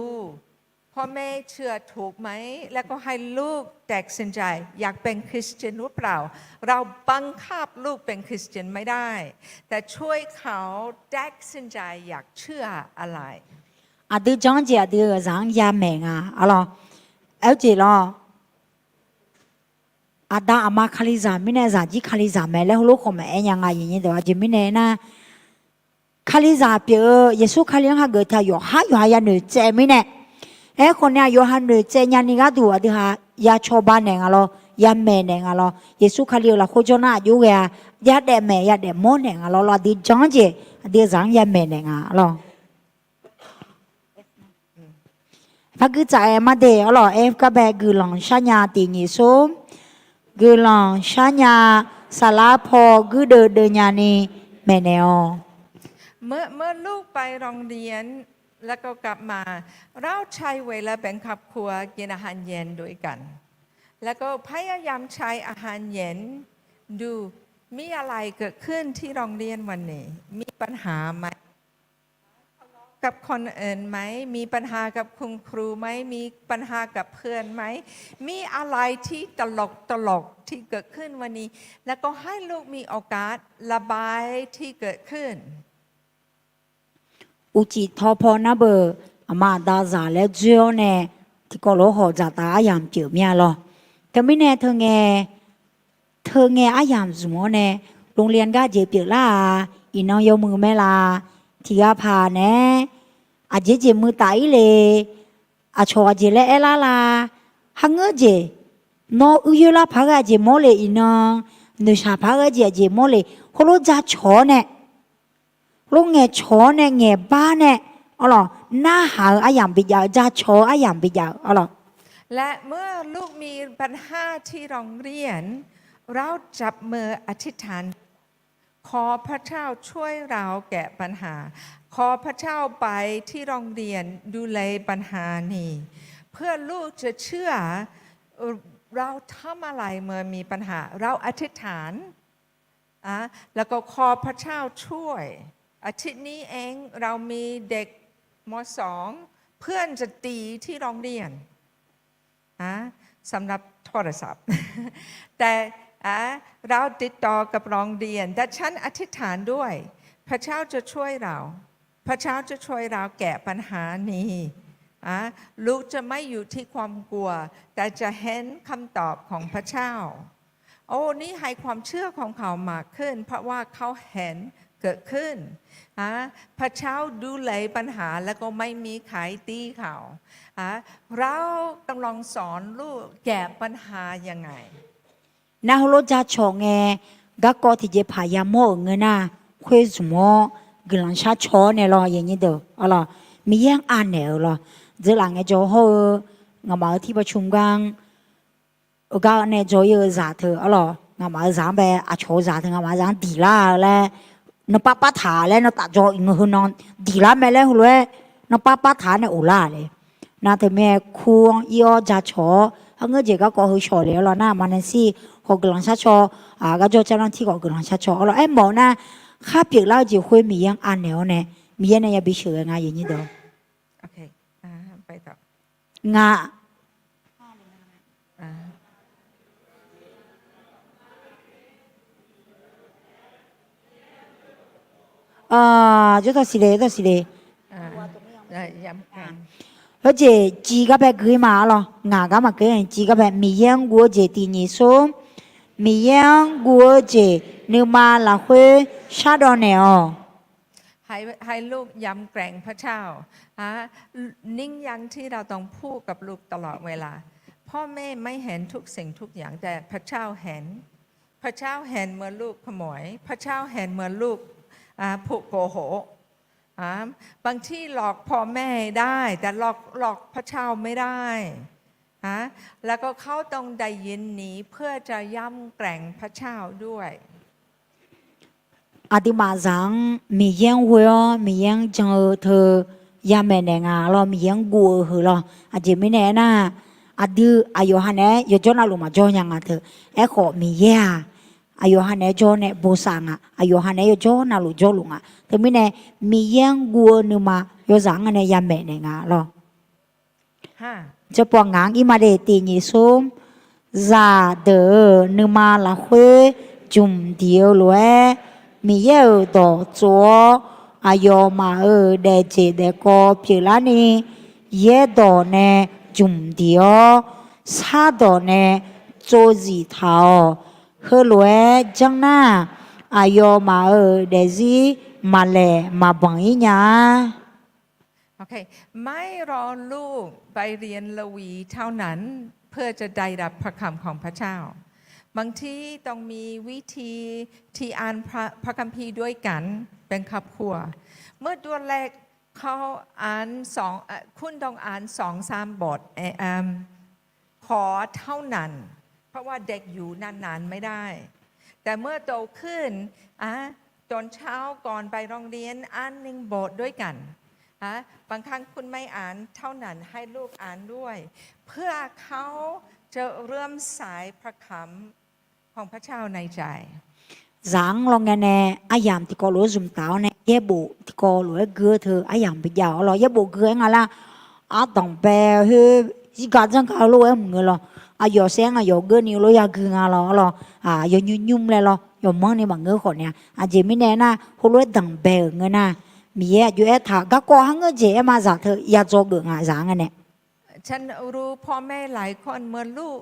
พ่อแม่เชื่อถูกไหมแล้วก็ให้ลูกตัดสินใจอยากเป็นคริสเตียนหรือเปล่าเราบังคับลูกเป็นคริสเตียนไม่ได้แต่ช่วยเขาตัดสินใจอยากเชื่ออะไรดูจังเจียดูรังยาแมงอะไรเอาจีล่ะดาอามาคลิซามิเนซาจีคลิซาแม่แล้วลูกของแม่ยังไงอย่างนี้เดี๋ยวจีมิเนนะคลิซาเปียเยซูคลิยังหาเกิดอยู่หายันหนึ่งเจมิเนคนเนี้ยอยู่หันหนึ่งเจยันนี่ก็ดูว่าที่หายาชอบบ้านเองอะไรยาแม่เองอะไรเยซูคลิละโคจรน่าอยู่แกยาเดแม่ยาเดมอนเองอะไรเราดีจังเจีดีจังยาแม่เองอะไรถ้าคือใจมาเดออะไรก็แบบกุหลาบชัญญาตีนิสมกุหลาบชัญญาสลาพอกุเดญานีแม่เนอเมื่อลูกไปโรงเรียนแล้วก็กลับมาเราใช้เวลาเป็นครอบครัวกินอาหารเย็นด้วยกันแล้วก็พยายามใช้อาหารเย็นดูมีอะไรเกิดขึ้นที่โรงเรียนวันนี้มีปัญหาไหมกับคนอื่นไหมมีปัญหากับคุณครูไหมมีปัญหากับเพื่อนไหมมีอะไรที่ตลกที่เกิดขึ้นวันนี้แล้วก็ให้ลูกมีโอกาสระบายที่เกิดขึ้นอุจิทอพอนะเบออามาดาซาและจิโอเน่ที่ก็โลหอจัตาอายามเจียวเมียหรอก็ไม่แน่เธอไงอายามสมอเน่ โรงเรียนก็เจเปียล่าอีน้องยกมือแม่ลาที่ก็พาแน่อาเจเจมือไตเลยอาชอเจและเอลาลาหังเงเจนออุยลาพากเจโมเลอีน้องนุชาพากเจโมเลโคโลจาชอเนี่ยลงเงชอเนี่ยเงบ้าเนี่ยอ๋อหรอหน้าหาอาอย่างปิยาวจาชออาอย่างปิยาวอ๋อหรอ และเมื่อลูกมีปัญหาที่โรงเรียน เราจับมืออธิษฐาน ขอพระเจ้าช่วยเราแก้ปัญหา ขอพระเจ้าไปที่โรงเรียนดูแลปัญหานี้ เพื่อลูกจะเชื่อเราทำอะไรเมื่อมีปัญหา เราอธิษฐานแล้วก็ขอพระเจ้าช่วยอาทิตย์นี้เองเรามีเด็กม.2 เพื่อนจะตีที่โรงเรียนสำหรับโทรศัพท์ แต่เราติดต่อกับโรงเรียนแต่ฉันอธิษฐานด้วย พระเจ้าจะช่วยเรา พระเจ้าจะช่วยเราแก้ปัญหานี้ลูกจะไม่อยู่ที่ความกลัว แต่จะเห็นคำตอบของพระเจ้า โอ้นี่ให้ความเชื่อของเขามากขึ้น เพราะว่าเขาเห็นเกิดขึ้นพระเจ้าดูแลปัญหาแล้วก็ไม่มีใครตีเขาเรากำลังสอนลูกแก้ปัญหายังไง那后罗家穷诶，个高铁就怕也冇人呐，会什么？个人下车呢咯，人家都，好了，没人安了咯。这两个就好，我冇ที่ประชุมกันก็เนี่ยจะ有啥头，好了，我冇上呗，啊车啥头，我冇上地啦嘞，那爸爸他嘞，那大家因为那地啦没嘞，后来那爸爸他呢有啦嘞，那他们哭要加车，我这个过后车了咯，那มันสิเขากำลังชัดชอก็จะเจ้าหน้าที่ก็กำลังชัดชอแล้วไอ้หมอนะข้าเปียกเล่าจะคุยมียังอ่านแล้วเนี่ยมียังเนี่ยบิเชื่อไงอย่างนี้เด้อโอเคไปต่อจะต้องสิเลยต้องสิเลยย้ำแข็ง而且几个白可以嘛咯，哪个嘛个人几个白米样我这第二首，米样我这你嘛拉会啥到呢哦？ให้ลูกย้ำแกร่งพระเจ้านิ่งยังที่เราต้องพูดกับลูกตลอดเวลาพ่อแม่ไม่เห็นทุกสิ่งทุกอย่างแต่พระเจ้าเห็นพระเจ้าเห็นเมื่อลูกขโมยพระเจ้าเห็นเมื่อลูกผู้โกหกบางที่หลอกพ่อแม่ได้แต่หลอกพระเจ้าไม่ได้แล้วก็เขาต้องได้ยินนี้เพื่อจะย่ำแกร่งพระเจ้าด้วยอาทิมาสังมียังหัวมียังจังเธอยามแม่แนงเรามียังกัวเหรออาจจะไม่แน่นะอาทิอายุฮันเน่ยจนาลุมาจอยังเธอเอขอมีเยอะอายุฮันเน่จอเน่โบสังอายุฮันเน่ยจอนาลุจอลุงแต่ไม่แน่มียังกัวนึมายสังเน่ยามแม่แนงเราจะปองงานอีมาเดตีนิสมซาเดนึมาละเฮจุ่มเดียวเลยมีเยอะต่อจัวอายมาเดเจเดโกเปล่านี่เยต่อเนจุ่มเดียวซาต่อเนโจจีเท้าเฮลวยจังน่าอายมาเดซีมาเลมาบังอีน่าโอเคไม่รอลูกไปเรียนละวีเท่านั้นเพื่อจะได้รับพระคำของพระเจ้าบางทีต้องมีวิธีที่อ่านพระคัมภีร์ด้วยกันเป็นครอบครัวเมื่อตัวแรกเขาอ่านคุณต้องอ่าน2-3 บทขอเท่านั้นเพราะว่าเด็กอยู่นานๆไม่ได้แต่เมื่อโตขึ้นตอนเช้าก่อนไปโรงเรียนอ่าน1 บทด้วยกันบางครั้งคุณไม่อ่านเท่านั้นให้ลูกอ่านด้วยเพื่อเขาจะเริ่มสายพระคำของพระเจ้าในใจจังลองไงเนี่ยอายามที่ก็รู้จุ่มเต้าเนี่ยเย่บุที่ก็รู้เกือเธออายามไปยาวหรอเย่บุเกือไงล่ะต้องไปเฮ้ยที่การจังเขารู้เหมือนกันหรออยากเสียงอยากเกือนิ้วรู้อยากเกือไงหรออยากยุ่มเลยหรออยากมองในบางเงื่อนคนเนี่ยเจไม่แน่นะเขารู้ต้องไปเงินนะมีอยู่ถ้าก็ก่อหังเงินเจมาจากเธออยากจะเกือจังไงเนี่ยฉันรู้พ่อแม่หลายคนเมื่อลูก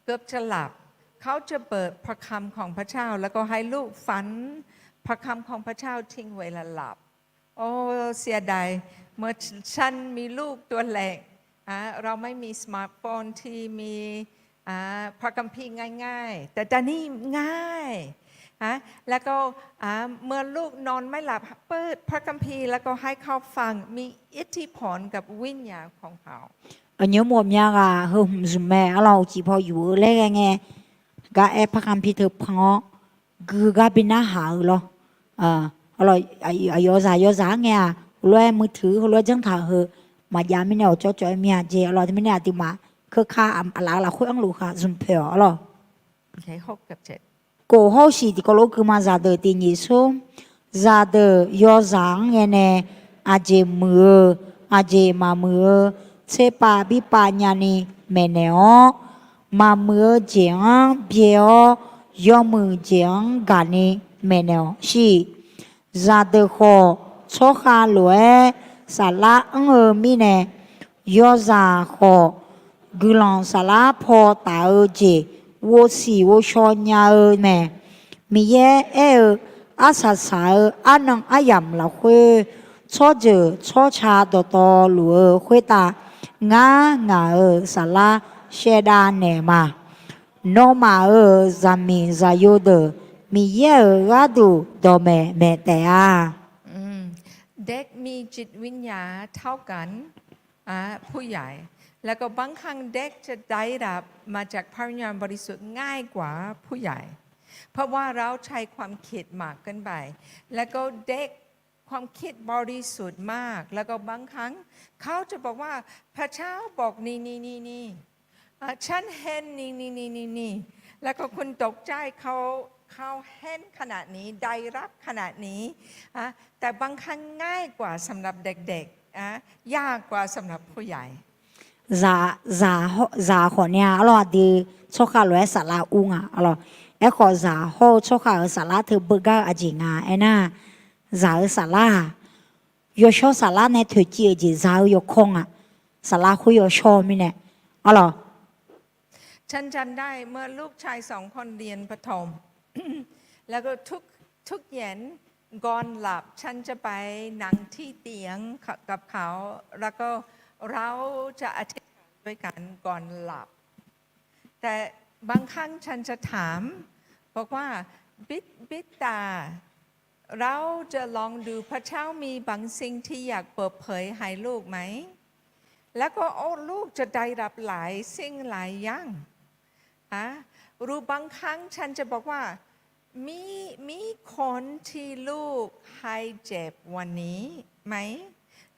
เกือบจะหลับ เขาจะเปิดพระคำของพระเจ้าแล้วก็ให้ลูกฝันพระคำของพระเจ้าทิ้งเวลาหลับโอ้เสียดายเมื่อฉันมีลูกตัวเล็กเราไม่มีสมาร์ทโฟนที่มีพระคัมภีร์ง่ายๆแต่ตอนนี้ง่ายแล้วก็เมื่อลูกนอนไม่หลับเปิดพระคัมภีร์แล้วก็ให้เขาฟังมีอิทธิพลกับวิญญาณของเขาnhớ một nhà gà hôm dùm mẹ ở lâu chỉ bao nhiêu lấy nghe gà em phát âm phi thực phăng cứ gà bên na hả lo ở lâu ở giá nghe lo em mới thứ lo chẳng thà hờ mà giá mình nào cho em nhà chị ở lâu thì mình nhà thì mà cứ khá là khối ăn lù khá dùm phèo ở lâu ใช้6 กับ 7过后时的个老哥嘛，咋的的你说，咋的要让人呢？阿姐么，阿姐妈么，这把比把人呢没呢？妈么讲别哦，要么讲干呢没呢？是咋的好？错下来，啥啦？咪呢？要咋好？古浪啥啦？破大儿子。我是我说伢儿咩，咪耶儿阿啥啥儿阿能阿养了会，错着错差多多路儿会打，伢儿啥啦谢达呢嘛，诺马儿咱们咋有的，咪耶儿阿都都没得啊。เด็กมีจิตวิญญาณเท่ากันผู้ใหญ่แล้วก็บางครั้งเด็กจะได้รับมาจากพระวิญญาณบริสุทธิ์ง่ายกว่าผู้ใหญ่เพราะว่าเราใช้ความคิดมากเกินไปแล้วก็เด็กความคิดบริสุทธิ์มากแล้วก็บางครั้งเขาจะบอกว่าพระเจ้าบอกนี่ฉันเห็นนี่แล้วก็คุณตกใจเขาเห็นขนาดนี้ได้รับขนาดนี้แต่บางครั้งง่ายกว่าสำหรับเด็กๆยากกว่าสำหรับผู้ใหญ่咋好呢？阿拉的做下来啥啦乌啊？阿拉一个咋好做下啥啦头不个阿姐啊？哎呐，咋啥啦？要说啥啦呢？头几日咋要空啊？啥啦会要说咪呢？阿拉。ฉันจำได้เมื่อลูกชาย2 คนเรียนประถม แล้วก็ทุกเย็นก่อนหลับฉันจะไปนั่งที่เตียงกับเขาแล้วก็เราจะอธิษฐานด้วยกันก่อนหลับแต่บางครั้งฉันจะถามบอกว่าบิดตาเราจะลองดูพระเจ้ามีบางสิ่งที่อยากเปิดเผยให้ลูกไหมแล้วก็ลูกจะได้รับหลายสิ่งหลายอย่างรู้บางครั้งฉันจะบอกว่ามีคนที่ลูกให้เจ็บวันนี้ไหม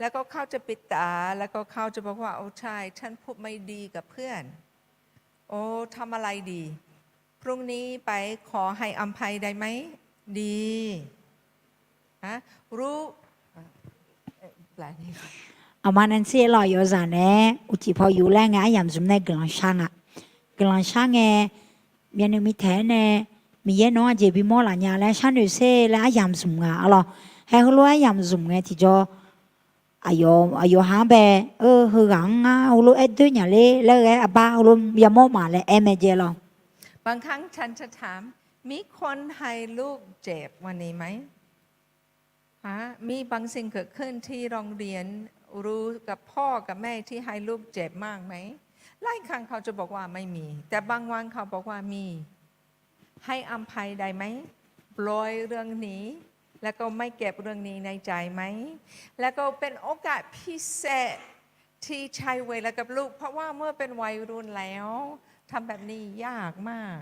แล้วก็เขาจะปิดตาแล้วก็เขาจะบอกว่าโอ้ใช่ฉันพูดไม่ดีกับเพื่อนโอ้ทำอะไรดีพรุ่งนี้ไปขอให้อภัยได้ไหมดีรู้แปลนี่อามานันเสียลอยอยู่จานเน่อุจิพออยู่แรงไงยามจุ่มในกลางช่างกลางช่างไงมีนึงมีแทนเน่มีเยน้องเจ็บมอหลานยาแล้วช่างดูเซ่แล้วยามจุ่มไงอะไรให้เขารู้ยามจุ่มไงที่จะอายุห่างไปหือหลังเขารู้ด้วยอย่างเล่แล้วไอ้บ้าเขารู้ยามอมาเลยเมเจลบางครั้งฉันจะถามมีคนให้ลูกเจ็บวันนี้ไหมมีบางสิ่งเกิดขึ้นที่โรงเรียนรู้กับพ่อกับแม่ที่ให้ลูกเจ็บมากไหมหลายครั้งเขาจะบอกว่าไม่มีแต่บางวันเขาบอกว่ามีให้อภัยได้ไหมปล่อยเรื่องนี้แล้วก็ไม่เก็บเรื่องนี้ในใจไหมแล้วก็เป็นโอกาสพิเศษที่ใช้เวลากับลูกเพราะว่าเมื่อเป็นวัยรุ่นแล้วทำแบบนี้ยากมาก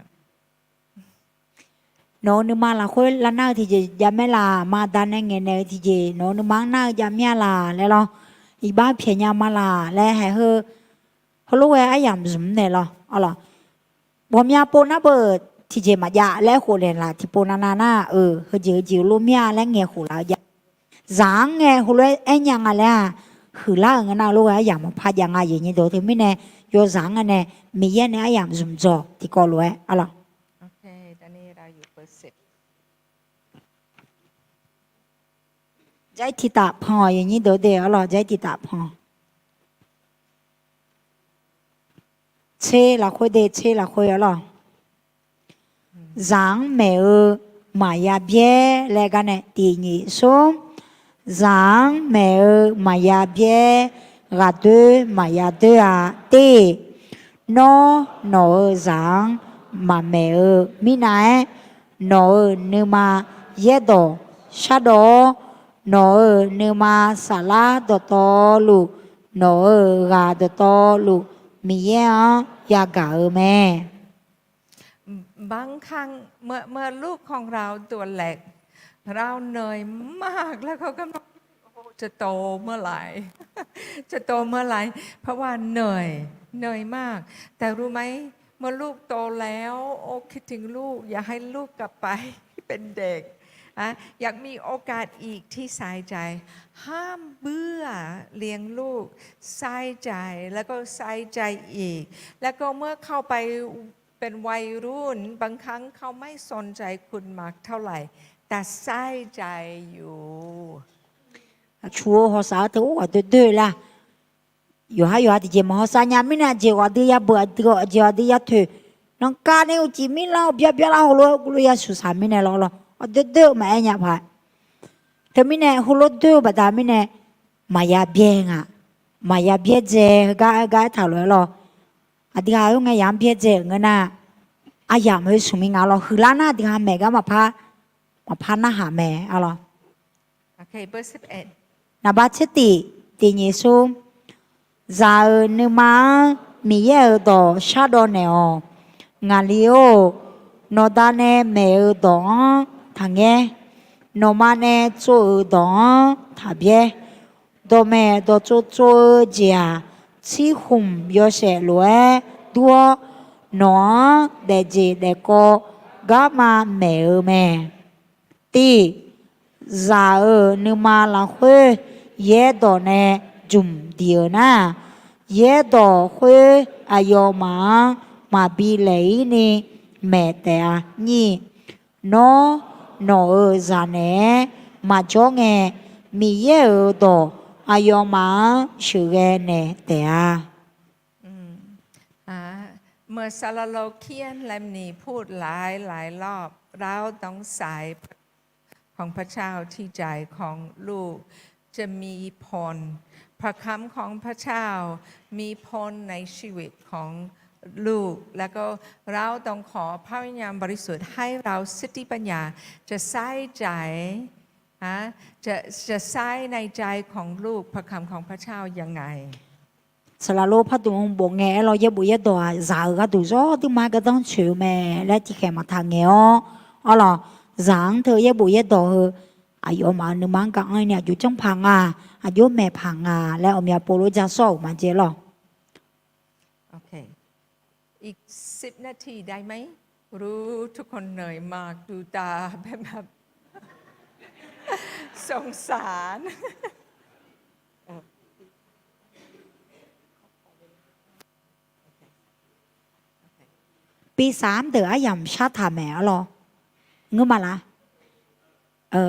น้องนึกมาละคนละน่าที่จะยามไม่ลามาดันเงี้ยเนี่ยที่จะน้องนึกมาหน้ายามเมียลาแล้วเราอีบ้าเพียงยามมาลาแล้วให้เขารู้ว่าไอ้ยามสุ่มเนี่ยหรออ๋อหรอผมยาปนนะเบิดที่เจมายาและโคเรนละที่ปนานาเเขาเจอจิ๋วลูเมียและเงี้ยหูละยาจางเงี้ยหูเลยไอ้ยังอะไรหือละเงี้ยน่ารู้ว่าอย่างมันพายังไงอย่างนี้โดยที่ไม่เนี่ยโยจางอันเนี่ยมีเย็นเนี่ยไอ้ยามสุ่มจ่อที่ก็รู้อ๋อหรอโอเคตอนนี้เราอยู่เปอร์เซ็นต์ใจที่ตาพออย่างนี้โดยเดียวหรอใจที่ตาพอเช่ละคุยเดเช่ละคุยหรอ rằng mẹ maya bia lại cái này tỷ nhị số rằng mẹ maya bia gà tư maya tư à tê nó rằng mà mẹ mi này nó nếu mà yết đồ sát đồ nó nếu mà xả lá đồ to lù nó gà đồ to lù mi ya gà mẹ บางครั้งเมื่อลูกของเราตัวเล็กเราเหนื่อยมากแล้วเขาก็บอกจะโตเมื่อไหร่ จะโตเมื่อไหร่เพราะว่าเหนื่อยมาก แต่รู้ไหมเมื่อลูกโตแล้วโอ้คิดถึงลูกอยากให้ลูกกลับไป เป็นเด็กอยากมีโอกาสอีกที่ใส่ใจ ห้ามเบื่อเลี้ยงลูกใส่ใจแล้วก็ใส่ใจอีก แล้วก็เมื่อเข้าไปเป็นวัยรุ่นบางครั้งเขาไม่สนใจคุณมากเท่าไหร่แต่ใส่ใจอยู่ chúa họ sao tôi ở tôi là yo thì chỉ mà họ sao nhà mình là chỉ ở đây ya bữa tôi chỉ ở đây ya thôi nó cá này chỉ mình là bia bia là họ lo ya su sa mình này lo ở tôi mà anh nhà phải thế mình này họ lo tôi bà ta mình này mà ya bia gì cái thảo luận lo à đi học ngay yam bia gì ngay na à yam hơi sung mình lo hư lá na đi học mẹ cái mà pha na hả mẹ à lo โอเคเบอร์11 na ba chết tỷ nhị số giờ nếu mà mi ở đó sát đó nèo ngà liu nó đã nè mẹ ở đó thằng nghe nó mà nè chỗ ở đó thà bia đó mẹ đó chỗ già chỉ hùng yo sẽ lúa đua nó để gì để cô gấp mà mẹ ở mẹ tỷ giờ nếu mà là khuê ye đồ nè dùng điều na ye đồ khuê ayo mà bị lấy nè mẹ tè nhỉ nó ở ra nè mà cho nghe mi ye ở đồ ayo mà sự nghe nè tè เมื่อซาลาโลเคียนเล่มนี้พูดหลายรอบเราต้องใส่ของพระเจ้าที่ใจของลูกจะมีผลพระคำของพระเจ้ามีผลในชีวิตของลูกแล้วก็เราต้องขอพระวิญญาณบริสุทธิ์ให้เราสติปัญญาจะใส่ใจจะใส่ในใจของลูกพระคำของพระเจ้ายังไง selalu padung bonge lo ye bu ye do za ga du zo tu ma ga dong chu me la ti khe ma thang nghe o lo giang thơ ye bu ye do ayo ma nu mang ka ai ne ju trong phang ayo me phang la om ya polo ja so ma je lo โอเคอีก10 นาทีได้ไหมรู้ทุกคนเหนื่อยมากดูตาแบบ สงสาร ปี3เดือยำชาถาแม่loงื้อมาละ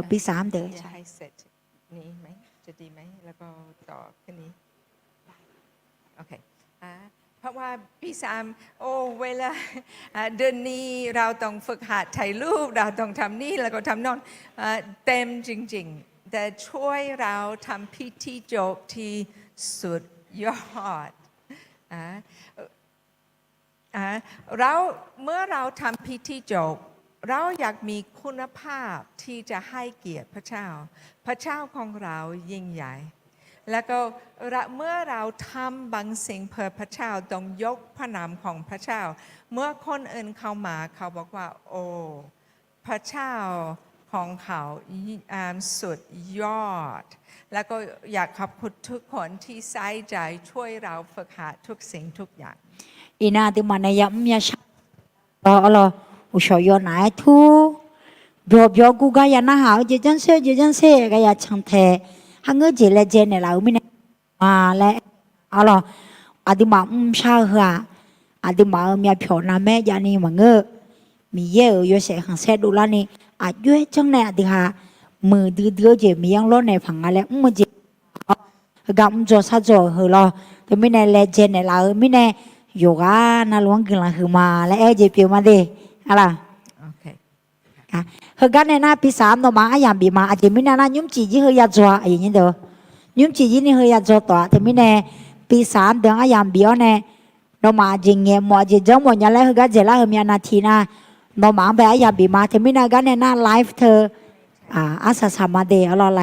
ปี3เดือ จะให้เสร็จนี้ไหมจะดีไหมแล้วก็ต่อแค่นี้โอเคเพราะว่าปี3โอ้เวลาเดือนนี้เราต้องฝึกหัดถ่ายรูปเราต้องทำนี่แล้วก็ทำนอนเต็มจริงๆแต่ช่วยเราทำพิธีจบที่สุดยอดเราเมื่อเราทำพิธีจบเราอยากมีคุณภาพที่จะให้เกียรติพระเจ้าพระเจ้าของเรายิ่งใหญ่แล้วก็เมื่อเราทำบางสิ่งเพื่อพระเจ้าต้องยกพระนามของพระเจ้าเมื่อคนอื่นเข้ามาเขาบอกว่าโอ้พระเจ้าของเขาสุดยอดแล้วก็อยากขอบคุณทุกคนที่ใส่ใจช่วยเราฝึกหัดทุกสิ่งทุกอย่างอีน่าที่มันยำยาชาlo u sho yo nai thu bio gu ga ya na hao je jan se ga ya chang the hang nge je le je ne la u mi ne ma le alo adi ma sha ha adi ma mya phyo na me ya ni ma nge mi ye yo se hang se du la ni a yue chang ne adi ha mu du je mi yang lo ne phang ale mu je gam jo sa jo he lo to mi ne le je ne la u mi ne yoga na luang kin la hu ma le e je pyo ma de ala โอเค เฮกันในหน้าปี3เนาะมาอายามบีมาอาจจะไม่น่ายุ้มจียี่เฮยาจัวอย่างนี้เด้อยุ้มจียี่นี่เฮยาจัวต่อแต่ไม่แน่ปี3เดือนอายามบีอ๋อเนี่ยเนาะมาจริงเงี้ยมัวจะจังมัวยันแล้วเฮกันเจล่าเฮมีนาทีนะเนาะมาแบบอายามบีมาแต่ไม่น่ากันในหน้าไลฟ์เธออาสาสมัครเดอรอไล